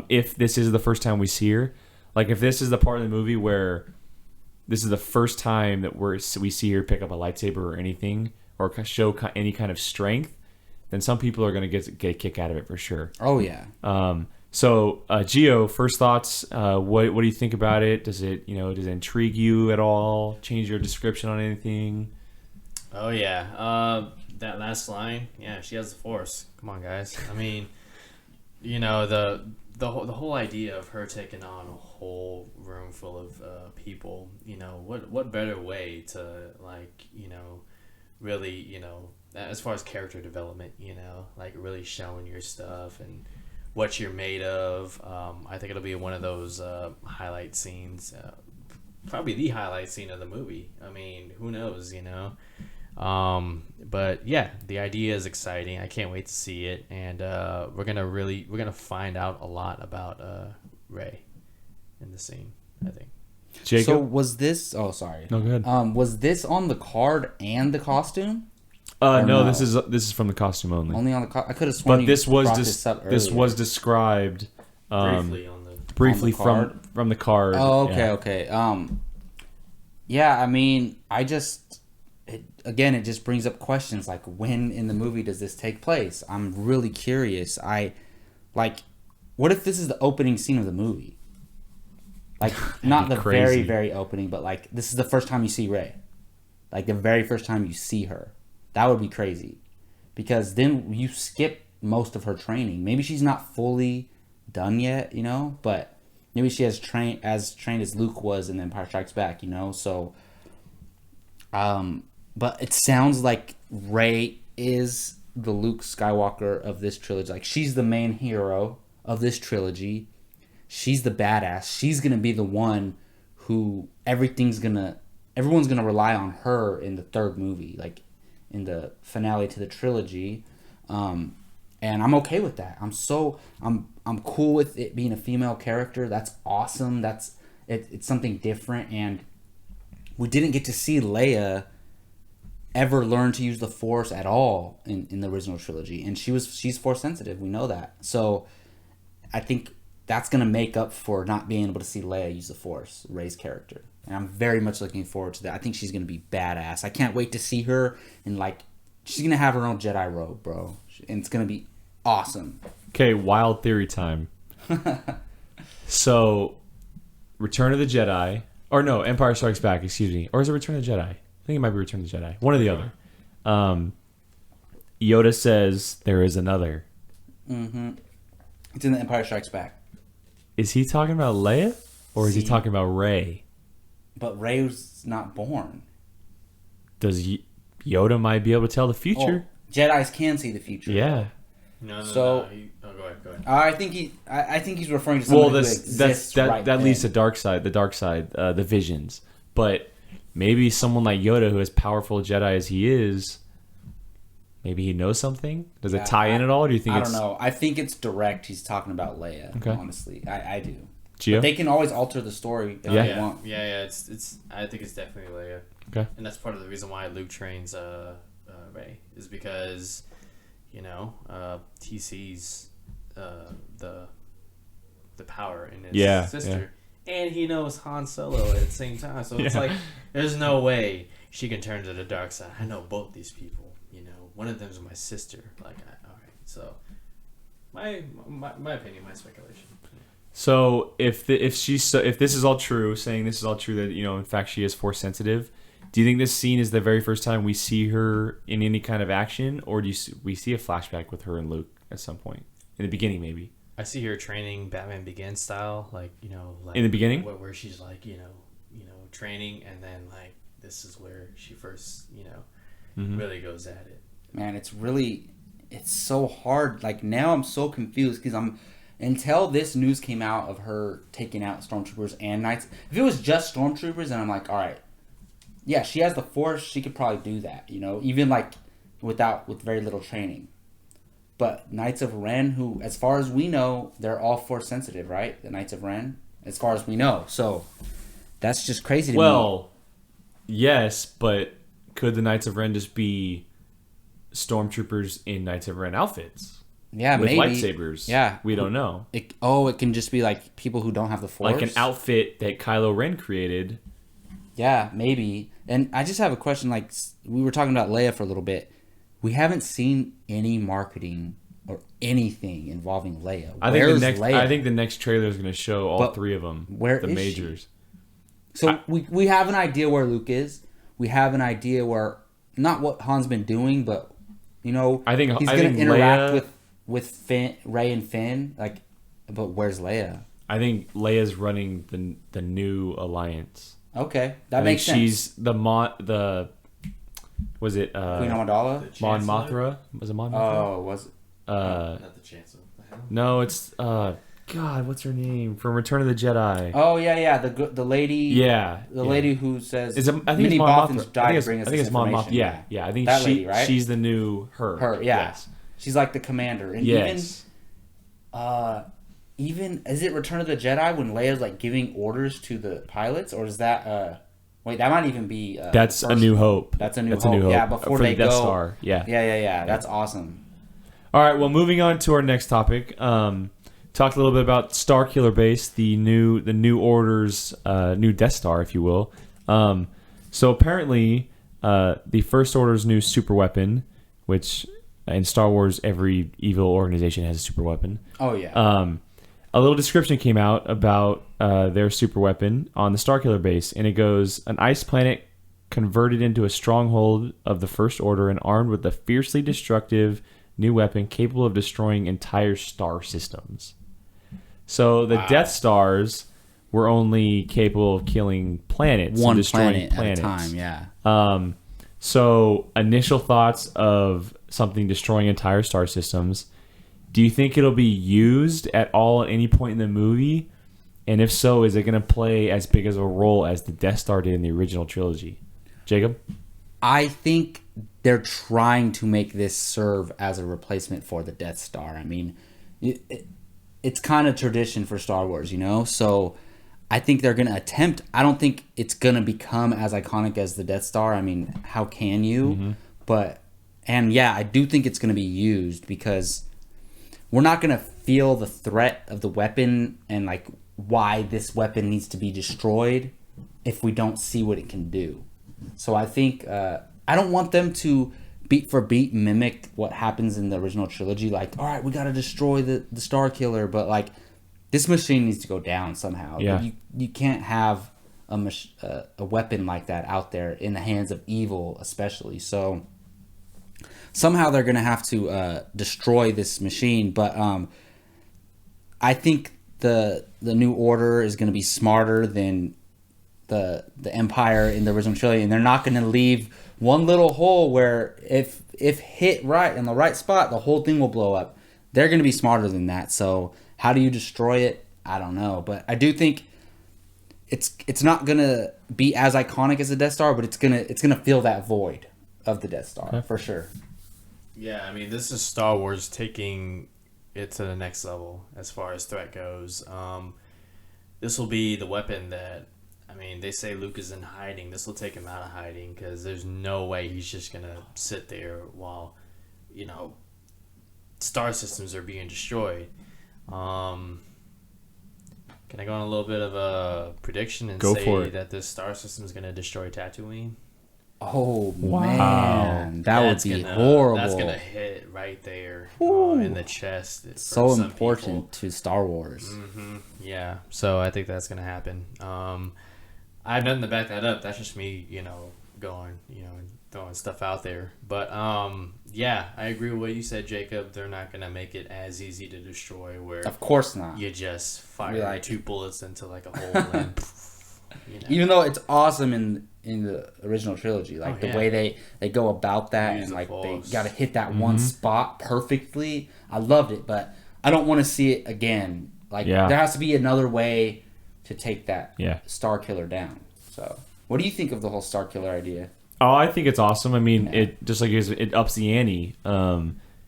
If this is the first time we see her. Like, if this is the part of the movie where this is the first time that we see her pick up a lightsaber or anything, or show any kind of strength, then some people are going to get a kick out of it for sure. Oh, yeah. So, Gio, first thoughts. What do you think about it? Does it intrigue you at all? Change your description on anything? Oh yeah, that last line. Yeah, she has the Force. Come on, guys. I mean, the whole idea of her taking on a whole room full of people. What better way to really as far as character development, like really showing your stuff and what you're made of. I think it'll be one of those highlight scenes, probably the highlight scene of the movie. I mean, who knows, but yeah, the idea is exciting. I can't wait to see it, and we're gonna find out a lot about Rey in the scene, I think. Jacob? So was this? Oh, sorry. No, go ahead. Was this on the card and the costume? No, no? this is from the costume only. Only on the. I could have sworn. But this was this was described Briefly from the card. Oh, okay, yeah. okay. Yeah, I mean, it just brings up questions like, when in the movie does this take place? I'm really curious. What if this is the opening scene of the movie? Like, not the crazy. very, very opening, but like, this is the first time you see Rey. Like, the very first time you see her. That would be crazy. Because then you skip most of her training. Maybe she's not fully done yet, you know? But maybe she has trained as Luke was in Empire Strikes Back, you know? So, but it sounds like Rey is the Luke Skywalker of this trilogy. Like, she's the main hero of this trilogy. She's the badass. She's gonna be the one who everyone's gonna rely on her in the third movie, like in the finale to the trilogy. And I'm okay with that. I'm cool with it being a female character. That's awesome. It's something different, and we didn't get to see Leia ever learn to use the Force at all in the original trilogy, and she's Force sensitive. We know that. So I think that's going to make up for not being able to see Leia use the Force, Rey's character. And I'm very much looking forward to that. I think she's going to be badass. I can't wait to see her in, like, she's going to have her own Jedi robe, bro. And it's going to be awesome. Okay, wild theory time. So, Return of the Jedi, or no, Empire Strikes Back, excuse me. Or is it Return of the Jedi? I think it might be Return of the Jedi. One or the other. Yoda says, there is another. Mm-hmm. It's in the Empire Strikes Back. Is he talking about Leia, or is he talking about Rey? But Rey's not born. Does Yoda might be able to tell the future? Oh, Jedis can see the future. Yeah. No. So, Go ahead. I think he's referring to somebody who exists that leads to the dark side, the visions. But maybe someone like Yoda, who as powerful Jedi as he is, maybe he knows something. Does it tie in at all? Or do you think I don't know. I think it's direct. He's talking about Leia. Okay. Honestly, I do. Gio? But they can always alter the story if they want. Yeah. It's. I think it's definitely Leia. Okay. And that's part of the reason why Luke trains Rey, is because, he sees the power in his sister, and he knows Han Solo at the same time. So it's like, there's no way she can turn to the dark side. I know both these people. One of them's my sister. Like, all right. So, my opinion, my speculation. So if this is all true, saying this is all true, that in fact she is Force sensitive, do you think this scene is the very first time we see her in any kind of action, or do we see a flashback with her and Luke at some point in the beginning, maybe? I see her training Batman Begins style, like in the beginning, where she's like training, and then like this is where she first really goes at it. Man, it's so hard. Like, now I'm so confused because until this news came out of her taking out stormtroopers and knights. If it was just stormtroopers, then I'm like, all right, yeah, she has the Force. She could probably do that, even like with very little training. But Knights of Ren, who, as far as we know, they're all Force sensitive, right? The Knights of Ren, as far as we know. So that's just crazy to me. Well, yes, but could the Knights of Ren just be stormtroopers in Knights of Ren outfits? Yeah, with maybe lightsabers. Yeah, we don't know. It can just be like people who don't have the Force, like an outfit that Kylo Ren created. Yeah, maybe. And I just have a question. Like, we were talking about Leia for a little bit. We haven't seen any marketing or anything involving Leia. I think the next trailer is going to show all three of them. Where the is majors? She? So we have an idea where Luke is. We have an idea where, not what Han's been doing, but I think he's going to interact with Rey and Finn. Like, but where's Leia? I think Leia's running the new alliance. Okay, that makes sense. She's was it Queen Amidala? Mon Mothra? Was it Mon Mothra? Oh, was it? Not the Chancellor. No, it's God, what's her name from Return of the Jedi? Oh yeah, the lady. Yeah, the lady who says, I think it's Mon Mothra. I think it's Mon Mothra. Yeah. I think that lady, right? She's the new her. Her, yeah. Yes. She's like the commander, and yes. even even is it Return of the Jedi when Leia's like giving orders to the pilots, or is that wait, that might even be that's A New Hope. That's A New Hope. Yeah, before for they the Death go. Star. Yeah. That's awesome. All right, well, moving on to our next topic. Talked a little bit about Starkiller Base, the new Order's new Death Star, if you will. So apparently, the First Order's new super weapon, which in Star Wars every evil organization has a super weapon. Oh yeah. A little description came out about their super weapon on the Starkiller Base, and it goes, an ice planet converted into a stronghold of the First Order and armed with a fiercely destructive new weapon capable of destroying entire star systems. So the Death Stars were only capable of killing planets. One and destroying planet at a time, yeah. So initial thoughts of something destroying entire star systems. Do you think it'll be used at all at any point in the movie? And if so, is it going to play as big as a role as the Death Star did in the original trilogy? Jacob? I think they're trying to make this serve as a replacement for the Death Star. I mean, it's kind of tradition for Star Wars, you know? So I think they're going to attempt. I don't think it's going to become as iconic as the Death Star. I mean, how can you? Mm-hmm. But, and yeah, I do think it's going to be used because we're not going to feel the threat of the weapon and like why this weapon needs to be destroyed if we don't see what it can do. So I think I don't want them to beat for beat mimic what happens in the original trilogy. Like, all right, we got to destroy the Star Killer, but like this machine needs to go down somehow. Yeah. You can't have a weapon like that out there in the hands of evil, especially. So somehow they're going to have to destroy this machine. But I think the New Order is going to be smarter than the Empire in the original trilogy, and they're not going to leave one little hole where if hit right in the right spot, the whole thing will blow up. They're going to be smarter than that. So how do you destroy it? I don't know, but I do think it's not going to be as iconic as the Death Star, but it's gonna fill that void of the Death Star for sure. Yeah, I mean, this is Star Wars taking it to the next level as far as threat goes. This will be the weapon that, I mean, they say Luke is in hiding. This will take him out of hiding because there's no way he's just going to sit there while, star systems are being destroyed. Can I go on a little bit of a prediction and say that this star system is going to destroy Tatooine? Oh, wow. Man. That would be horrible. That's going to hit right there in the chest. So important to Star Wars. Mm-hmm. Yeah, so I think that's going to happen. I have nothing to back that up. That's just me, going, and throwing stuff out there. But, yeah, I agree with what you said, Jacob. They're not going to make it as easy to destroy where... Of course not. You just fire 2 bullets into, like, a hole and... Even though it's awesome in the original trilogy, like the way they go about that, and like they got to hit that one spot perfectly. I loved it, but I don't want to see it again. Like there has to be another way to take that Star Killer down. So, what do you think of the whole Star Killer idea? Oh, I think it's awesome. I mean, it just like it ups the ante.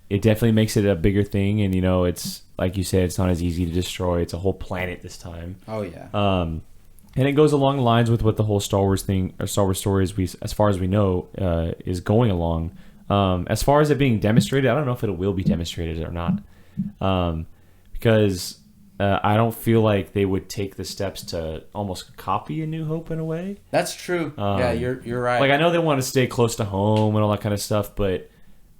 It definitely makes it a bigger thing, and it's like you said, it's not as easy to destroy. It's a whole planet this time. Oh yeah. And it goes along the lines with what the whole Star Wars thing, or Star Wars story, as far as we know, is going along. As far as it being demonstrated, I don't know if it will be demonstrated or not, because I don't feel like they would take the steps to almost copy A New Hope in a way. That's true. Yeah, you're right. Like I know they want to stay close to home and all that kind of stuff, but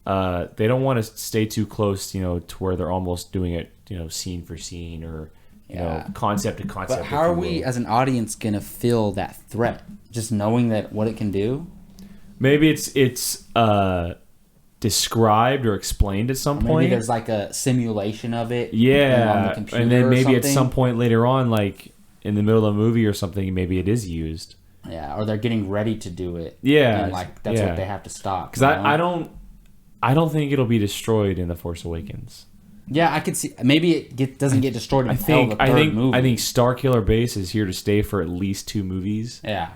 they don't want to stay too close, to where they're almost doing it, scene for scene or. Concept to concept. But how are we as an audience gonna feel that threat? Just knowing that what it can do? Maybe it's described or explained at some point. Maybe there's like a simulation of it. Yeah, on the computer and then maybe or at some point later on, like in the middle of a movie or something, maybe it is used. Yeah, or they're getting ready to do it. Yeah, and like that's what they have to stop. Because I don't think it'll be destroyed in The Force Awakens. Yeah, I could see. Maybe it doesn't get destroyed until the third movie. I think Starkiller Base is here to stay for at least 2 movies. Yeah.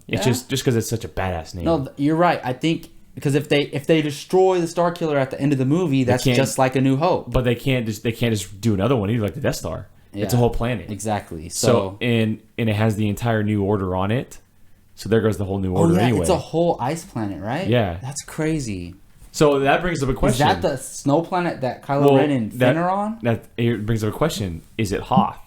It's just because it's such a badass name. No, you're right. I think Because if they destroy the Star Killer at the end of the movie, that's just like A New Hope. But they can't just do another one either, like the Death Star. Yeah, it's a whole planet. Exactly. So and it has the entire New Order on it. So there goes the whole New Order anyway. It's a whole ice planet, right? Yeah. That's crazy. So that brings up a question. Is that the snow planet that Kylo Ren and Finn are on? That it brings up a question. Is it Hoth?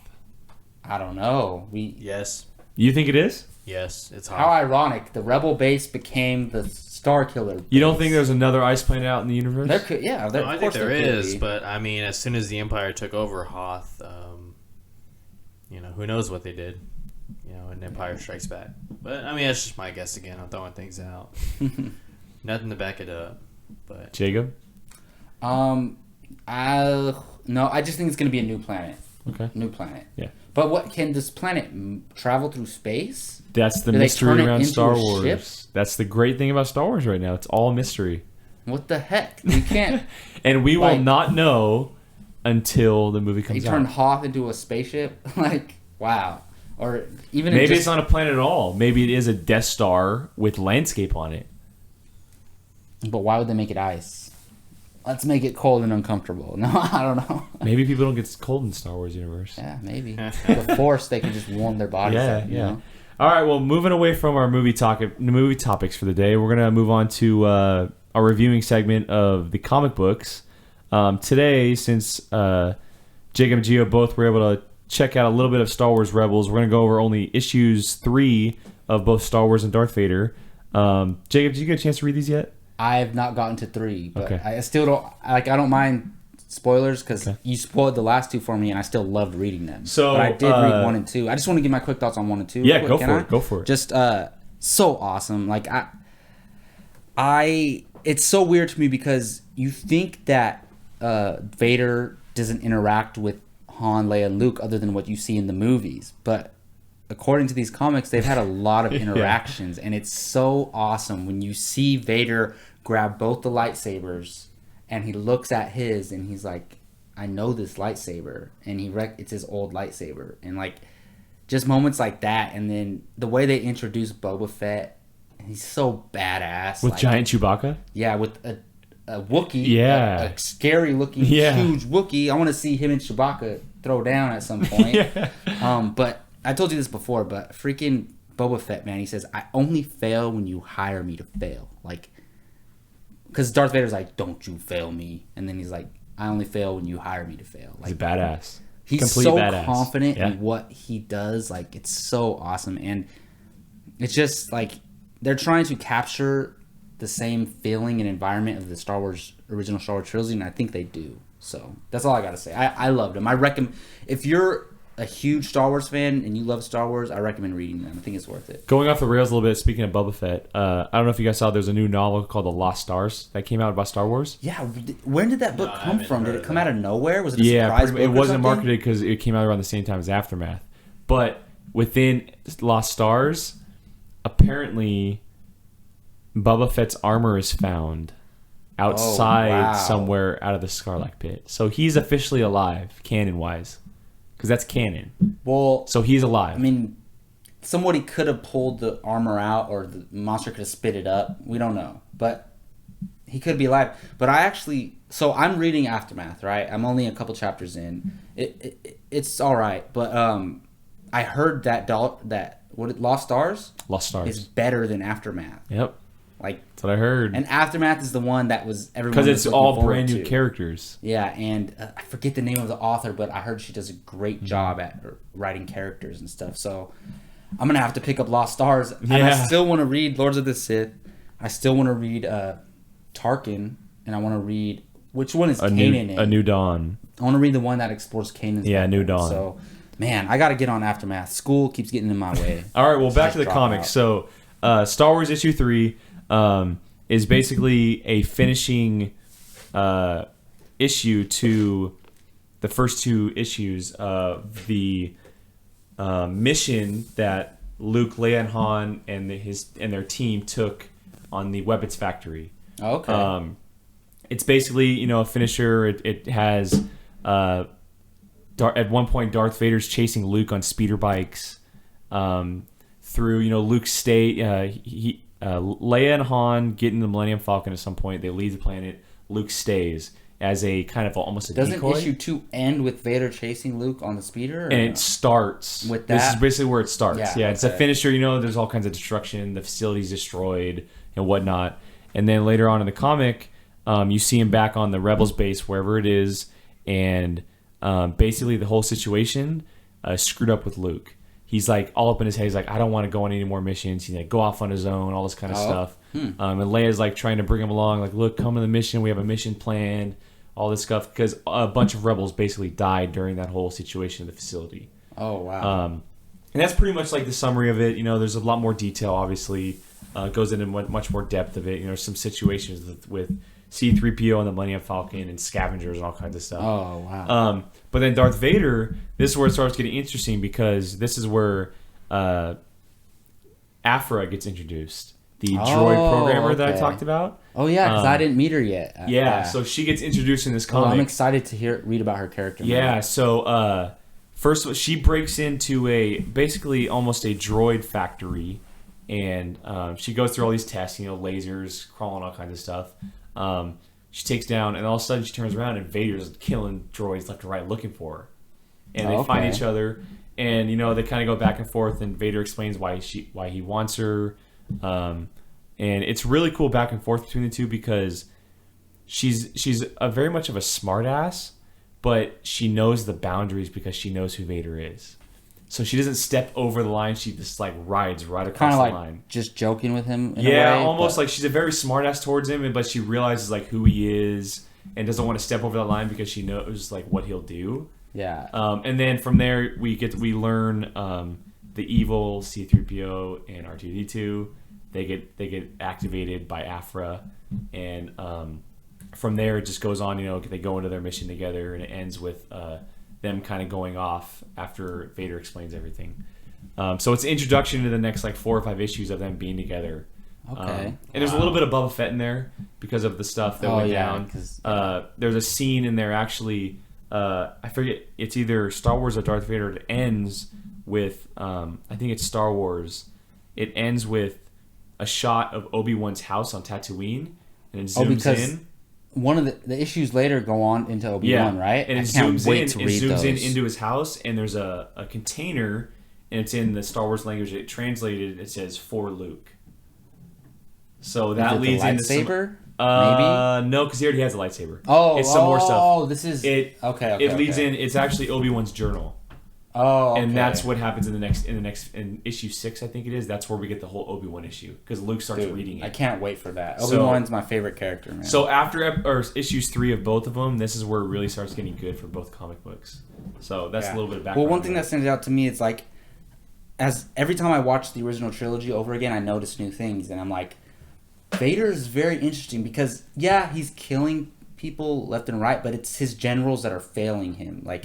I don't know. Yes. You think it is? Yes, it's Hoth. How ironic. The Rebel base became the Star Killer base. You don't think there's another ice planet out in the universe? There could, yeah. No, I think there is, but I mean, as soon as the Empire took over Hoth, who knows what they did, in Empire Strikes Back. But I mean, that's just my guess again. I'm throwing things out. Nothing to back it up. But Jacob? No, I just think it's going to be a new planet. Okay. New planet. Yeah. But what can this planet travel through space? That's the Do they mystery turn it around into Star a Wars. ship? That's the great thing about Star Wars right now. It's all mystery. What the heck? We can't. And we will not know until the movie He comes out. turned Hoth into a spaceship. Wow. Or even Maybe it's not a planet at all. Maybe it is a Death Star with landscape on it. But why would they make it ice? Let's make it cold and uncomfortable. No, I don't know. Maybe people don't get cold in Star Wars universe. Yeah, maybe. The Force, they can just warm their bodies up. You know? All right, well, moving away from our movie topics for the day, we're going to move on to our reviewing segment of the comic books. Today, since Jacob and Gio both were able to check out a little bit of Star Wars Rebels, we're going to go over only issues 3 of both Star Wars and Darth Vader. Jacob, did you get a chance to read these yet? I have not gotten to 3, but Okay. I still don't I don't mind spoilers because Okay. you spoiled the last 2 for me, and I still loved reading them. So, but I did read 1 and 2. I just want to give my quick thoughts on 1 and 2. Yeah, real go quick, for can it. Go for it. Just so awesome. Like it's so weird to me because you think that Vader doesn't interact with Han, Leia, and Luke other than what you see in the movies, but according to these comics, they've had a lot of interactions, and it's so awesome when you see Vader grab both the lightsabers, and he looks at his, and he's like, "I know this lightsaber," and it's his old lightsaber, and like just moments like that, and then the way they introduce Boba Fett, he's so badass With giant Chewbacca? Yeah, with a Wookiee, Yeah. a scary looking huge Wookiee. I want to see him and Chewbacca throw down at some point. But I told you this before, but freaking Boba Fett, man, he says, "I only fail when you hire me to fail." Like, because Darth Vader's like, "Don't you fail me," and then he's like, "I only fail when you hire me to fail." Like, He's a badass. he's Complete so badass. confident in what he does. Like, it's so awesome, and it's just like they're trying to capture the same feeling and environment of the original Star Wars trilogy, and I think they do. So that's all I gotta say. I loved them. I recommend, if you're a huge Star Wars fan and you love Star Wars, I recommend reading them. I think it's worth it. Going off the rails a little bit, speaking of Boba Fett, I don't know if you guys saw, there's a new novel called The Lost Stars that came out about Star Wars. Yeah, when did that book I come haven't from? heard Did it of come that. out of nowhere? Was it a Yeah, surprise book it or wasn't something? marketed because it came out around the same time as Aftermath. But within Lost Stars, apparently Boba Fett's armor is found outside somewhere out of the Sarlacc pit. So he's officially alive, canon-wise. Because that's canon. Well, So he's alive. I mean, somebody could have pulled the armor out, or the monster could have spit it up. We don't know, but he could be alive. But so I'm reading Aftermath, right? I'm only a couple chapters in. It's all right, but I heard that Lost Stars Lost Stars. is better than Aftermath. Yep. Like, That's what I heard. and Aftermath is the one that was everyone Because was it's looking all forward brand new to. characters. Yeah, and I forget the name of the author, but I heard she does a great job at writing characters and stuff. So I'm gonna have to pick up Lost Stars, and I Yeah. still want to read Lords of the Sith. I still want to read Tarkin, and I want to read, which one is Kanan? A New Dawn. I want to read the one that explores Kanan's Yeah, New background. Dawn. So, man, I got to get on Aftermath. School keeps getting in my way. All right, well, back to the Drop comics. out. So, Star Wars issue 3 is basically a finishing issue to the first 2 issues of the mission that Luke, Leia, and Han and their team took on the weapons factory. Okay. It's basically, a finisher. It has at one point Darth Vader's chasing Luke on speeder bikes through Luke's state. Leia and Han get in the Millennium Falcon at some point. They leave the planet. Luke stays as a kind of almost a Doesn't decoy. issue 2 end with Vader chasing Luke on the speeder? And it starts with This that? is basically where it starts. Yeah, it's a okay. finisher. You know, there's all kinds of destruction. The facility's destroyed and whatnot. And then later on in the comic, you see him back on the Rebels base, wherever it is, and basically the whole situation screwed up with Luke. He's like all up in his head. He's like, I don't want to go on any more missions. He's like, go off on his own, all this kind of stuff. And Leia's like trying to bring him along. Like, look, come to the mission. We have a mission planned. All this stuff because a bunch of rebels basically died during that whole situation in the facility. Oh, wow. And that's pretty much like the summary of it. You know, there's a lot more detail. Obviously, goes into much more depth of it. You know, there's some situations with C-3PO and the Millennium Falcon and scavengers and all kinds of stuff. Oh, wow. But then Darth Vader, this is where it starts getting interesting because this is where Afra gets introduced. The droid programmer that I talked about. Oh, yeah, because I didn't meet her yet. Yeah, so she gets introduced in this comic. Oh, I'm excited to read about her character. Yeah, so first she breaks into basically almost a droid factory, and she goes through all these tests, you know, lasers, crawling, all kinds of stuff. She takes down, and all of a sudden she turns around, and Vader's killing droids left and right looking for her. And they find each other, and, you know, they kind of go back and forth, and Vader explains why he wants her. And it's really cool back and forth between the two because she's a very much of a smartass, but she knows the boundaries because she knows who Vader is. So she doesn't step over the line. She just like rides right across the line. Just joking with him. Almost like she's a very smartass towards him, but she realizes like who he is and doesn't want to step over the line because she knows like what he'll do. Yeah. And then from there we learn the evil C-3PO and R2-D2. They get activated by Afra, and from there it just goes on. You know, they go into their mission together, and it ends with them kind of going off after Vader explains everything. So it's an introduction to the next like 4 or 5 issues of them being together. Okay. And there's a little bit of Boba Fett in there because of the stuff that went down. There's a scene in there actually. I forget, it's either Star Wars or Darth Vader. It ends with I think it's Star Wars. It ends with a shot of Obi-Wan's house on Tatooine, and it zooms in. One of the issues later go on into Obi-Wan, right? And it zooms in into his house, and there's a container, and it's in the Star Wars language. It translated, it says for Luke. So that leads into lightsaber. Maybe no, because he already has a lightsaber. It's some more stuff. Oh, this is it. Okay. It leads in. It's actually Obi-Wan's journal. Oh, okay. And that's what happens in issue 6, I think it is. That's where we get the whole Obi-Wan issue because Luke starts reading it. I can't wait for that. Obi-Wan's my favorite character, man. So after issues 3 of both of them, this is where it really starts getting good for both comic books. So that's a little bit of background. Well, one thing that stands out to me is like, as every time I watch the original trilogy over again, I notice new things, and I'm like, Vader is very interesting because he's killing people left and right, but it's his generals that are failing him. Like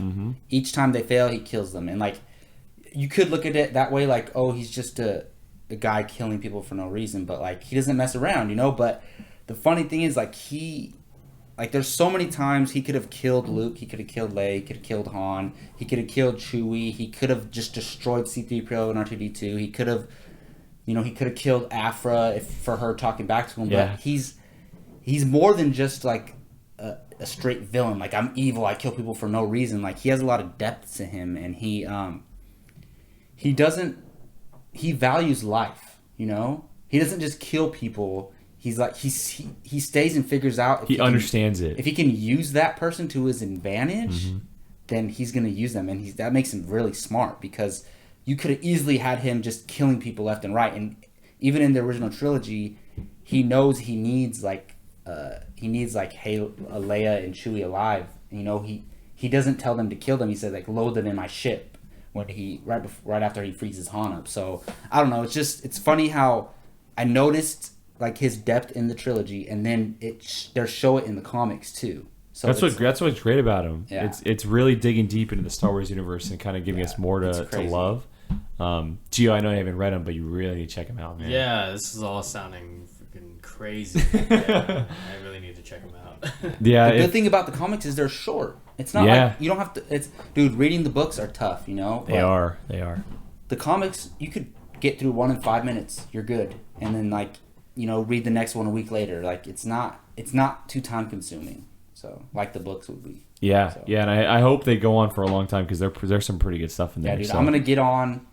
each time they fail, he kills them, and like you could look at it that way, like, oh, he's just a guy killing people for no reason, but like he doesn't mess around, you know. But the funny thing is, like, there's so many times he could have killed Luke, he could have killed Leia, he could have killed Han, he could have killed Chewie, he could have just destroyed C-3PO and R2-D2, he could have, you know, he could have killed Afra for her talking back to him. But he's more than just like a straight villain. Like, I'm evil, I kill people for no reason. Like, he has a lot of depth to him, and he values life, you know. He doesn't just kill people. He's like, he stays and figures out if he understands it. If he can use that person to his advantage, then he's going to use them, and that makes him really smart, because you could have easily had him just killing people left and right. And even in the original trilogy, he knows he needs like Leia and Chewie alive. You know, he doesn't tell them to kill them. He says, like, load them in my ship when right after he freezes Han up. So I don't know. It's funny how I noticed like his depth in the trilogy, and then they show it in the comics too. So that's what's great about him. Yeah. It's really digging deep into the Star Wars universe and kind of giving us more to love. Gio, I know you haven't read them, but you really need to check them out, man. Yeah, this is all sounding freaking crazy. I really need to check them out. The good thing about the comics is they're short. It's not like you don't have to. Dude, reading the books are tough, you know. They are. The comics, you could get through one in 5 minutes. You're good. And then like, read the next one a week later. Like it's not too time consuming. So like the books would be. Yeah, so. yeah, and I hope they go on for a long time because there's some pretty good stuff in there. Yeah, dude, so. I'm gonna get on.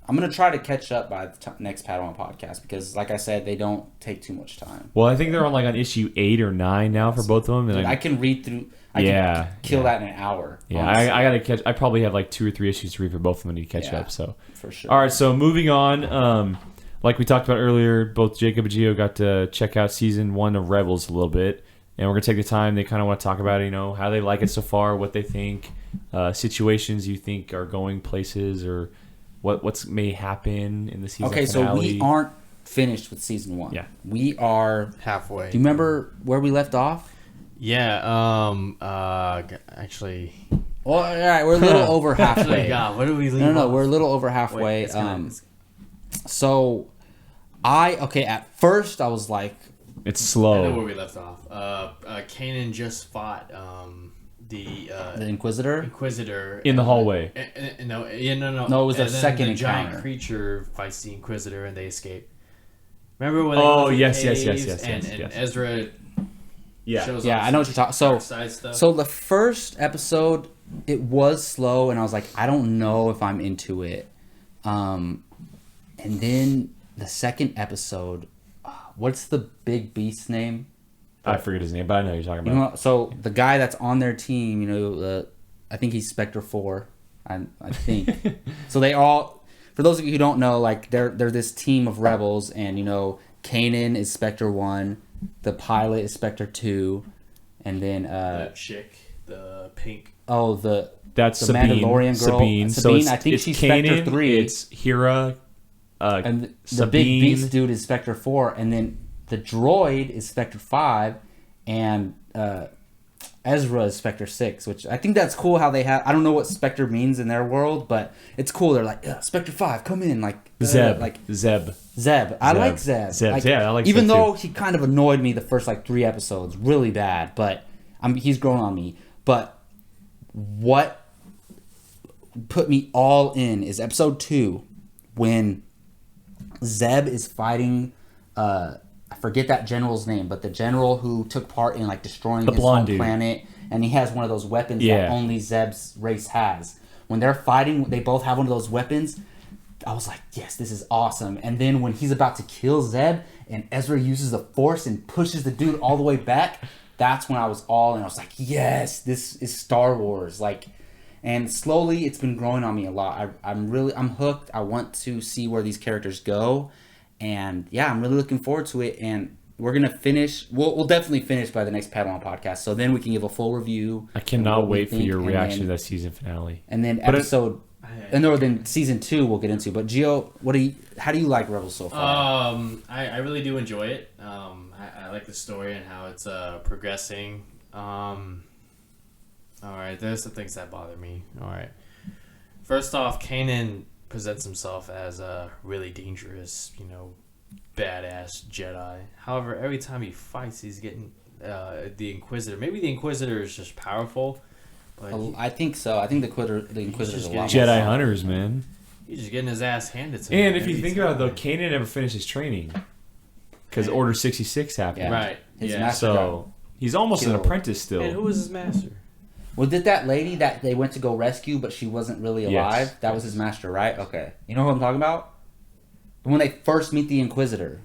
I'm gonna try to catch up by the next Padawan podcast because, like I said, they don't take too much time. Well, I think they're on issue 8 or 9 now for both of them. And dude, I can read through. I can kill that in an hour. Yeah, I gotta catch. I probably have like 2 or 3 issues to read for both of them to catch up. So for sure. All right, so moving on. Like we talked about earlier, both Jacob and Gio got to check out season 1 of Rebels a little bit. And we're going to take the time. They kind of want to talk about, how they like it so far, what they think, situations you think are going places, or what's may happen in the season finale. So we aren't finished with season 1. Yeah. We are halfway. Do you remember where we left off? Yeah. Actually. Well, all right, we're a little over halfway. God, what do we leave No, off? we're a little over halfway. Wait, so at first I was like, it's I slow. know where we left off. Kanan just fought the Inquisitor in the hallway. No, it was a second the giant encounter. Creature fights the Inquisitor and they escape. Remember when? Yes. And Ezra. Shows Yeah, I know what you're talking. So the first episode, it was slow, and I was like, I don't know if I'm into it. And then the second episode, what's the big beast's name? I forget his name, but I know who you're talking about. So the guy that's on their team, I think he's Spectre 4. I think. So they all, for those of you who don't know, like they're this team of rebels, and Kanan is Spectre 1, the pilot is Spectre 2, and then the chick, the pink. That's the Sabine. Mandalorian girl. Sabine. So I think she's Kanan, Spectre 3. It's Hera. And the Sabine. big beast dude is Spectre 4, and then the droid is Spectre 5, and Ezra is Spectre 6, which I think that's cool how they have. I don't know what Spectre means in their world, but it's cool. They're like, Spectre 5, come in. Zeb. Zeb. I like Zeb. Zeb. I like even Zeb though too. he kind of annoyed me the first 3 episodes, really bad, but he's grown on me. But what put me all in is episode 2 when Zeb is fighting I forget that general's name, but the general who took part in destroying his home planet, and he has one of those weapons that only Zeb's race has. When they're fighting, they both have one of those weapons. I was like, yes, this is awesome. And then when he's about to kill Zeb and Ezra uses the Force and pushes the dude all the way back, that's when I was all in. I was like, yes, this is Star Wars. And slowly it's been growing on me a lot. I'm hooked. I want to see where these characters go. And yeah, I'm really looking forward to it. And we're going to finish. We'll definitely finish by the next Padawan podcast. So then we can give a full review. I cannot wait for your reaction to that season finale. And then then season 2 we'll get into. But Gio, how do you like Rebels so far? I really do enjoy it. I like the story and how it's progressing. All right, there's some things that bother me. All right, first off, Kanan presents himself as a really dangerous, badass Jedi. However, every time he fights, he's getting the Inquisitor. Maybe the Inquisitor is just powerful. But I think so. I think the Inquisitor's a lot. Jedi hunters, man. He's just getting his ass handed to him. And if you think about it, though, Kanan never finished his training because Order 66 happened. Yeah. Right. His yeah. master So he's almost an apprentice still. And who was his master? Was it that lady that they went to go rescue, but she wasn't really alive? Yes. That was his master, right? Okay. You know who I'm talking about? When they first meet the Inquisitor,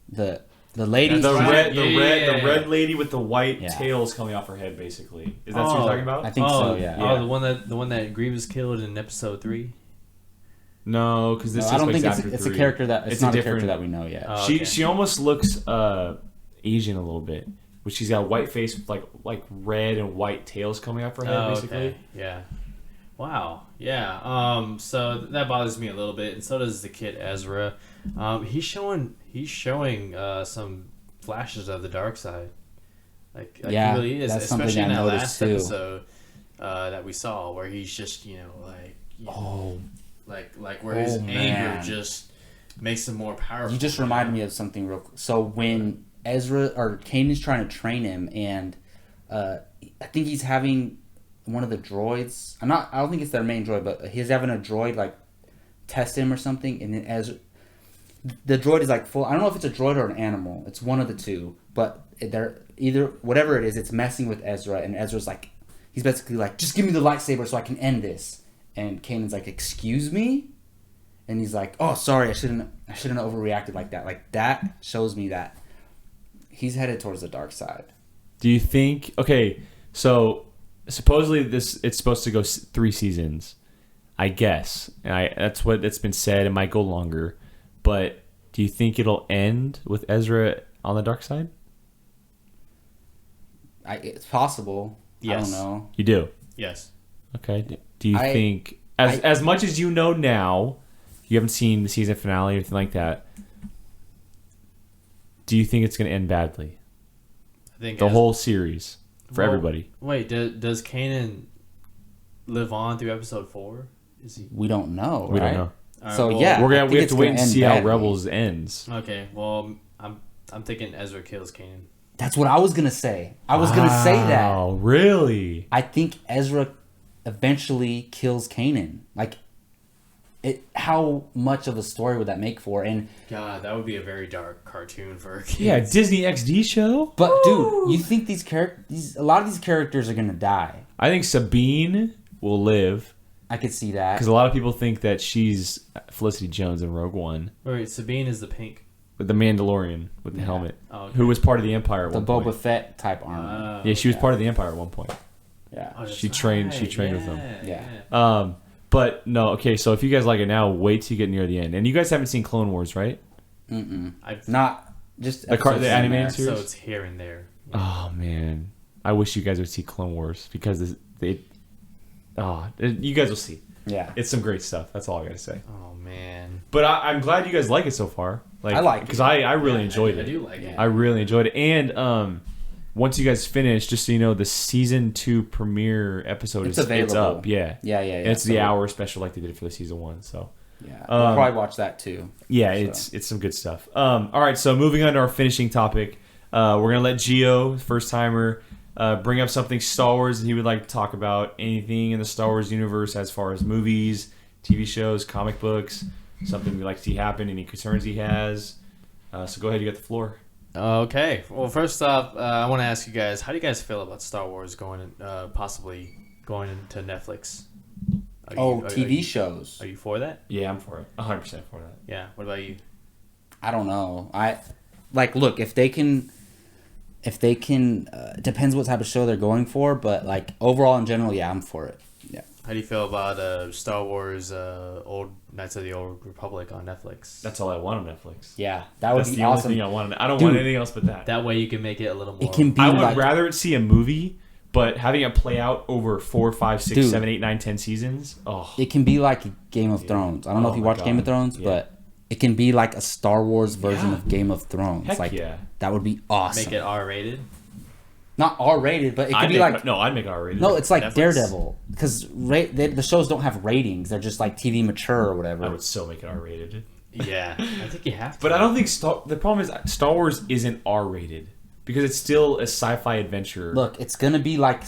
the lady, the Yeah. red lady with the white tails coming off her head, basically. Is that what you're talking about? I think so. Yeah. Oh, the one that Grievous killed in episode 3. No, because this. I don't think after it's a 3. character that it's not a character that we know yet. Oh, She almost looks Asian a little bit, but she's got a white face with like red and white tails coming off her head, basically. Okay. Yeah. Wow. Yeah. So that bothers me a little bit, and so does the kid Ezra. He's showing some flashes of the dark side. Like yeah, he really is, that's especially in something I that noticed last too. episode that we saw, where he's just where his anger just makes him more powerful. You just reminded me of something real quick. So when Ezra or Kanan's trying to train him, and I think he's having one of the droids. I don't think it's their main droid, but he's having a droid test him or something, and then Ezra, the droid is like full. I don't know if it's a droid or an animal. It's one of the two, but they're either whatever it is. It's messing with Ezra, and Ezra's like, he's basically like, just give me the lightsaber so I can end this. And Kanan's like, excuse me, and he's like, oh, sorry, I shouldn't have overreacted like that. Like that shows me that he's headed towards the dark side. Do you think? Okay, so supposedly it's supposed to go 3 seasons, I guess. And that's what it's been said. It might go longer. But do you think it'll end with Ezra on the dark side? It's possible. Yes. I don't know. You do? Yes. Okay. Do you think, as much as you know now, you haven't seen the season finale or anything like that, do you think it's going to end badly? I think the whole series for everybody. Wait, does Kanan live on through episode 4? Is he? We don't know. We right? don't know. Right, So well, yeah, we have to wait and see how Rebels ends. Okay, well, I'm thinking Ezra kills Kanan. That's what I was gonna say. I was gonna say that. Oh, really? I think Ezra eventually kills Kanan. Like, how much of a story would that make for? And God, that would be a very dark cartoon for kids. Yeah, Disney XD show. but dude, you think a lot of these characters are gonna die? I think Sabine will live I could see that. because a lot of people think that she's Felicity Jones in Rogue One, Wait, Sabine is the pink. with the Mandalorian with the helmet, Oh, okay. who was part of the Empire at The one Boba point. Fett type armor. Yeah, she was part of the Empire at one point. Yeah. Oh, that's She trained with right. them. Yeah. But no, okay. So if you guys like it now, wait till you get near the end. And you guys haven't seen Clone Wars, right? Not just The episodes here and animated there. series? So it's here and there. Oh man, I wish you guys would see Clone Wars because you guys will see. Yeah. It's some great stuff. That's all I gotta say. Oh man. But I'm glad you guys like it so far. I like it. because I really enjoyed I it. do like it. I really enjoyed it. And once you guys finish, just so you know, the season 2 premiere episode It's it's available. up. Yeah. Yeah. And it's the So, hour special like they did for the season 1. So Yeah. We'll probably watch that too. yeah, So. it's some good stuff. All right, so moving on to our finishing topic, we're gonna let Gio, first timer, bring up something Star Wars that he would like to talk about. Anything in the Star Wars universe as far as movies, TV shows, comic books, something we'd like to see happen, any concerns he has. So go ahead, you got the floor. Okay. Well, first off, I want to ask you guys, how do you guys feel about Star Wars possibly going into Netflix? TV shows. Are you for that? Yeah, I'm for it. 100% for that. Yeah. What about you? I don't know. Look, if they can, it depends what type of show they're going for, but like overall in general, yeah, I'm for it. Yeah. How do you feel about Star Wars Old Knights of the Old Republic on Netflix? That's all I want on Netflix. Yeah, that would That's be the awesome. only thing I want. I don't Dude. want anything else but that. That way you can make it a little more. It can be I would like, rather see a movie, but having it play out over 4, 5, 6, Dude. 7, 8, 9, 10 seasons. Oh, it can be like Game of Thrones. I don't know if you my watch Game of God. Thrones, Yeah. but it can be like a Star Wars version Yeah. of Game of Thrones. Heck like yeah. that would be awesome. Make it R-rated. Not R-rated, but it could be like I'd make it R-rated. no, it's like Netflix. Daredevil because the shows don't have ratings; they're just like TV mature or whatever. I would so make it R-rated. Yeah, I think you have to. But I don't think the problem is Star Wars isn't R-rated because it's still a sci-fi adventure. Look, it's gonna be like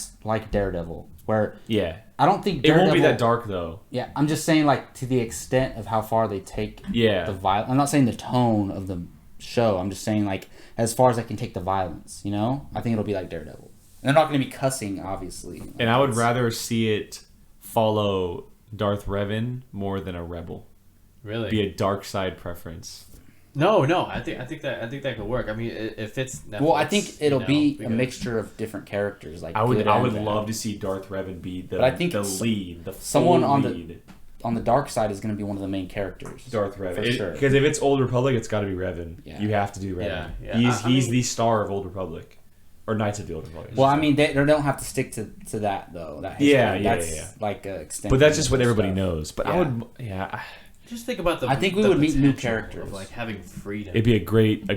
Daredevil, where Yeah. I don't think It Daredevil, won't be that dark though. Yeah, I'm just saying like to the extent of how far they take Yeah. the violence. I'm not saying the tone of the show. I'm just saying like as far as I can take the violence. You know, I think it'll be like Daredevil. And they're not going to be cussing, obviously. And I would rather see it follow Darth Revan more than a rebel. Really? Be a dark side preference. No. I think that could work. I mean, if it's Netflix, Well, I think it'll be a because- mixture of different characters. Like I would good and bad. love to see Darth Revan be the But I think the lead, the someone full on lead. on the dark side is going to be one of the main characters. Darth Revan. For sure. Because if it's Old Republic, it's got to be Revan. Yeah. You have to do Revan. Yeah. He's I mean- the star of Old Republic. Or Knights of the Old Republic. Well, I mean, they don't have to stick to that though. That history. Yeah, That's yeah. like extended. But that's just what everybody stuff. knows. But I Yeah. would, Just think about the. I think we the would meet new potential characters. of like having freedom. it'd be a great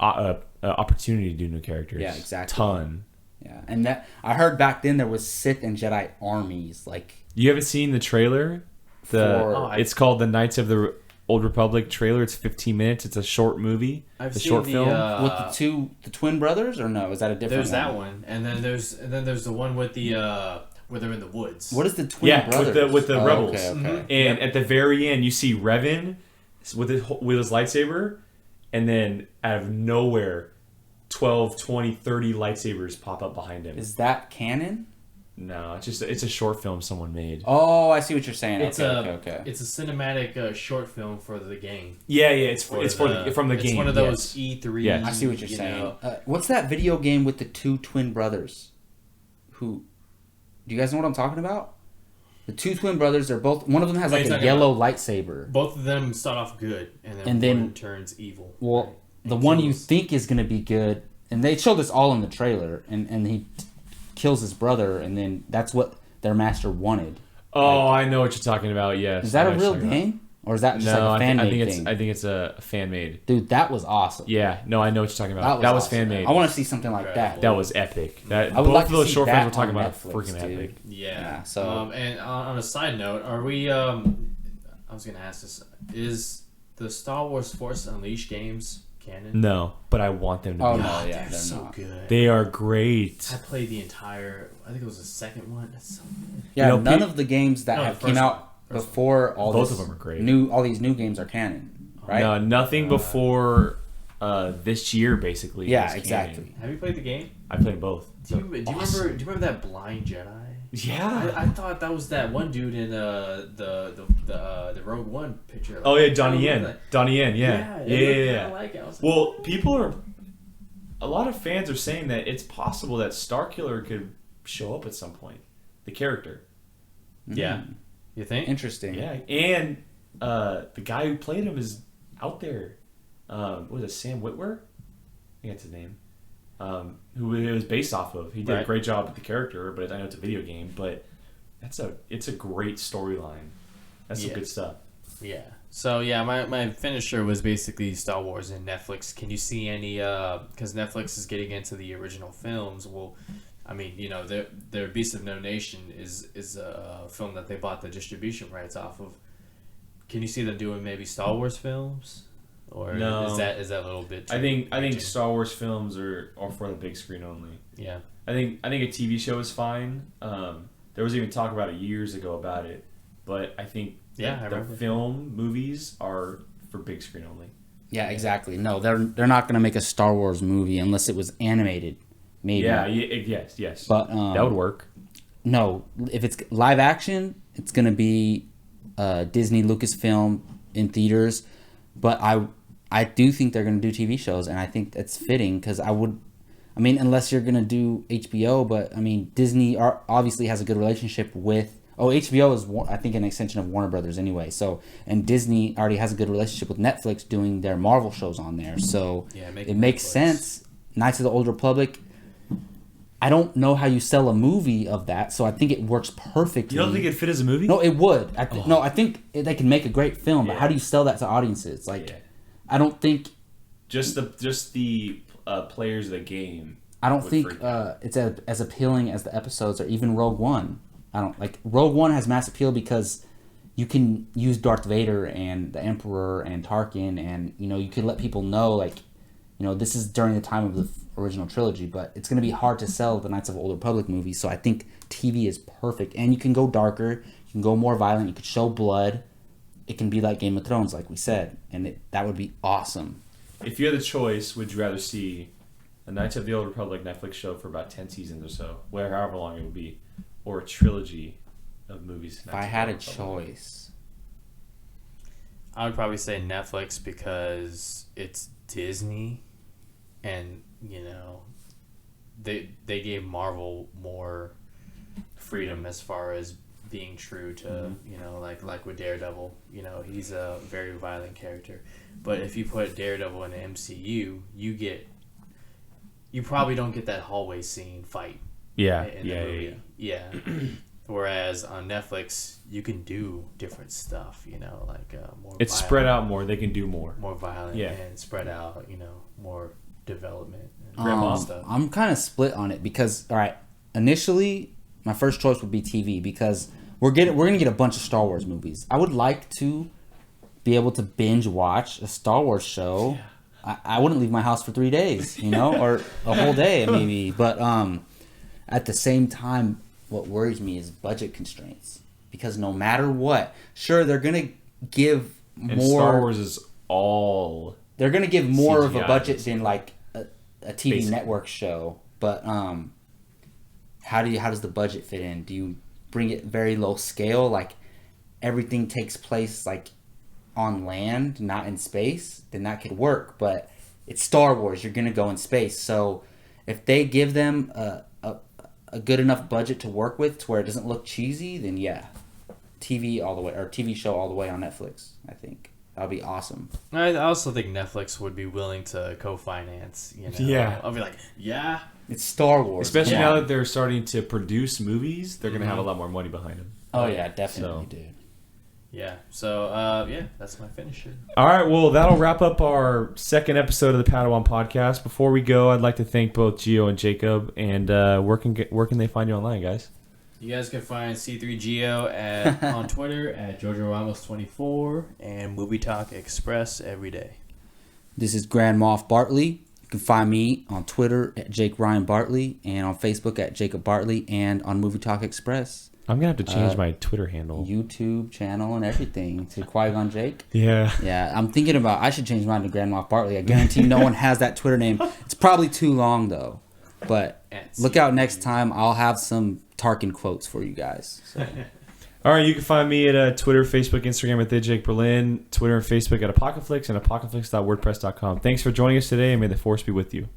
opportunity to do new characters. Yeah, exactly. Ton. Yeah, and that I heard back then there was Sith and Jedi armies. Like You haven't seen the trailer? It's called the Knights of the Old Republic trailer. It's 15 minutes. It's a short movie. I've a seen short the, film. with the twin brothers, or no? Is that a different? There's that one, and then there's the one with the where they're in the woods. What is the twin brothers? with the rebels. Okay. And at the very end, you see Revan with his lightsaber, and then out of nowhere, 12, 20, 30 lightsabers pop up behind him. Is that canon? No, it's a short film someone made. Oh, I see what you're saying. It's okay. It's a cinematic short film for the game. Yeah, it's from the game. It's one of those E3. Yeah, I see what you're saying. What's that video game with the two twin brothers? Do you guys know what I'm talking about? The two twin brothers, they're both. One of them has like a yellow lightsaber. Both of them start off good, and then one turns evil. Well, right? the one you think is going to be good, and they show this all in the trailer, and he kills his brother, and then that's what their master wanted. Oh, I know what you're talking about. Yes. Is that a real game, or is that just like a fan made thing? I think it's a fan made. Dude, that was awesome. Yeah. No, I know what you're talking about. That was awesome. fan made. I want to see something like that. That was epic. I would like both to of those see short that films we're talking on about Netflix, are freaking dude. epic. Yeah. So, and on a side note, are we? I was gonna ask this: is the Star Wars Force Unleashed games canon? No, but I want them to be. Oh no, yeah, they're so not. good. They are great. I played the entire. I think it was the second one. That's so good. Yeah, You know, none of the games that have came out before all Both this of them are great. all these new games are canon, right? No, nothing before this year basically. Yeah, is canon. exactly. Have you played the game? I played both. Do you remember that blind Jedi? Yeah. I thought that was that one dude in the Rogue One picture. Like, Oh yeah, Donnie Yen. Donnie Yen. Yeah. I like it. I was like, Well, a lot of fans are saying that it's possible that Starkiller could show up at some point. The character. yeah. You think? Interesting. Yeah, and the guy who played him is out there. What was it, Sam Witwer? I think that's his name. Who it was based off of. He did a great job with the character, but I know it's a video game. But it's a great storyline. That's some good stuff. Yeah. So yeah, my finisher was basically Star Wars and Netflix. Can you see any? Because Netflix is getting into the original films. Well, I mean, their Beast of No Nation is a film that they bought the distribution rights off of. Can you see them doing maybe Star Wars films, or No. is that a little bit? I think Star Wars films are for the big screen only. Yeah. I think a TV show is fine. There was even talk about it years ago about it, but I think the film movies are for big screen only. Yeah, exactly. No, they're not going to make a Star Wars movie unless it was animated. Maybe. Yeah. Yes. But that would work. No, if it's live action, it's going to be Disney Lucasfilm in theaters. But I do think they're going to do TV shows, and I think that's fitting because unless you're going to do HBO, but I mean, Disney obviously has a good relationship with. HBO is, I think, an extension of Warner Brothers anyway. So, and Disney already has a good relationship with Netflix doing their Marvel shows on there. So, it makes sense. Knights of the Old Republic. I don't know how you sell a movie of that, so I think it works perfectly. You don't think it'd fit as a movie? No, it would. I think they can make a great film, but how do you sell that to audiences? I don't think. Just the players of the game. I don't think it's as appealing as the episodes or even Rogue One. I don't like Rogue One has mass appeal because you can use Darth Vader and the Emperor and Tarkin, and you can let people know this is during the time of the original trilogy, but it's going to be hard to sell the Knights of the Old Republic movies. So I think TV is perfect, and you can go darker, you can go more violent, you can show blood. It can be like Game of Thrones, like we said, and that would be awesome. If you had the choice, would you rather see the Knights of the Old Republic Netflix show for about 10 seasons or so, however long it would be, or a trilogy of movies? If I had a choice, I would probably say Netflix because it's Disney, and they gave Marvel more freedom as far as being true to like with Daredevil. He's a very violent character, but if you put Daredevil in the MCU, you probably don't get that hallway scene fight. Yeah. Whereas on Netflix, you can do different stuff, more. It's spread out more. They can do more. More violent and spread out, more development and stuff. I'm kind of split on it because, all right, initially my first choice would be TV because we're gonna get a bunch of Star Wars movies. I would like to be able to binge watch a Star Wars show. Yeah. I wouldn't leave my house for 3 days, or a whole day maybe. But at the same time, what worries me is budget constraints. Because no matter what, sure, they're going to give And more. Star Wars is all. They're going to give more of a CGI, budget than like a TV basically. network show. But how does the budget fit in? Do you bring it very low scale, like everything takes place like on land, not in space? Then that could work. But it's Star Wars. You're going to go in space. So if they give them a good enough budget to work with to where it doesn't look cheesy, then yeah, TV all the way, or TV show all the way on Netflix. I think that would be awesome. I also think Netflix would be willing to co-finance. You know? Yeah. I'll be like, yeah. It's Star Wars, Especially yeah. now that they're starting to produce movies, they're going to have a lot more money behind them. Oh yeah, definitely, So. dude. Yeah. So, yeah, that's my finisher. All right, well, that'll wrap up our second episode of the Padawan Podcast. Before we go, I'd like to thank both Gio and Jacob. And where can they find you online, guys? You guys can find C3Geo on Twitter at Jojo Ramos24 and Movie Talk Express every day. This is Grand Moff Bartley. You can find me on Twitter at Jake Ryan Bartley and on Facebook at Jacob Bartley and on Movie Talk Express. I'm going to have to change my Twitter handle. YouTube channel and everything to Qui-Gon Jake. Yeah. Yeah, I'm thinking about I should change mine to Grand Moff Bartley. I guarantee no one has that Twitter name. It's probably too long though. But look out next time. I'll have some Tarkin quotes for you guys. So. All right, you can find me at Twitter, Facebook, Instagram at TheJakeBerlin, Twitter and Facebook at Apocalypse and apocalypse.wordpress.com. Thanks for joining us today, and may the Force be with you.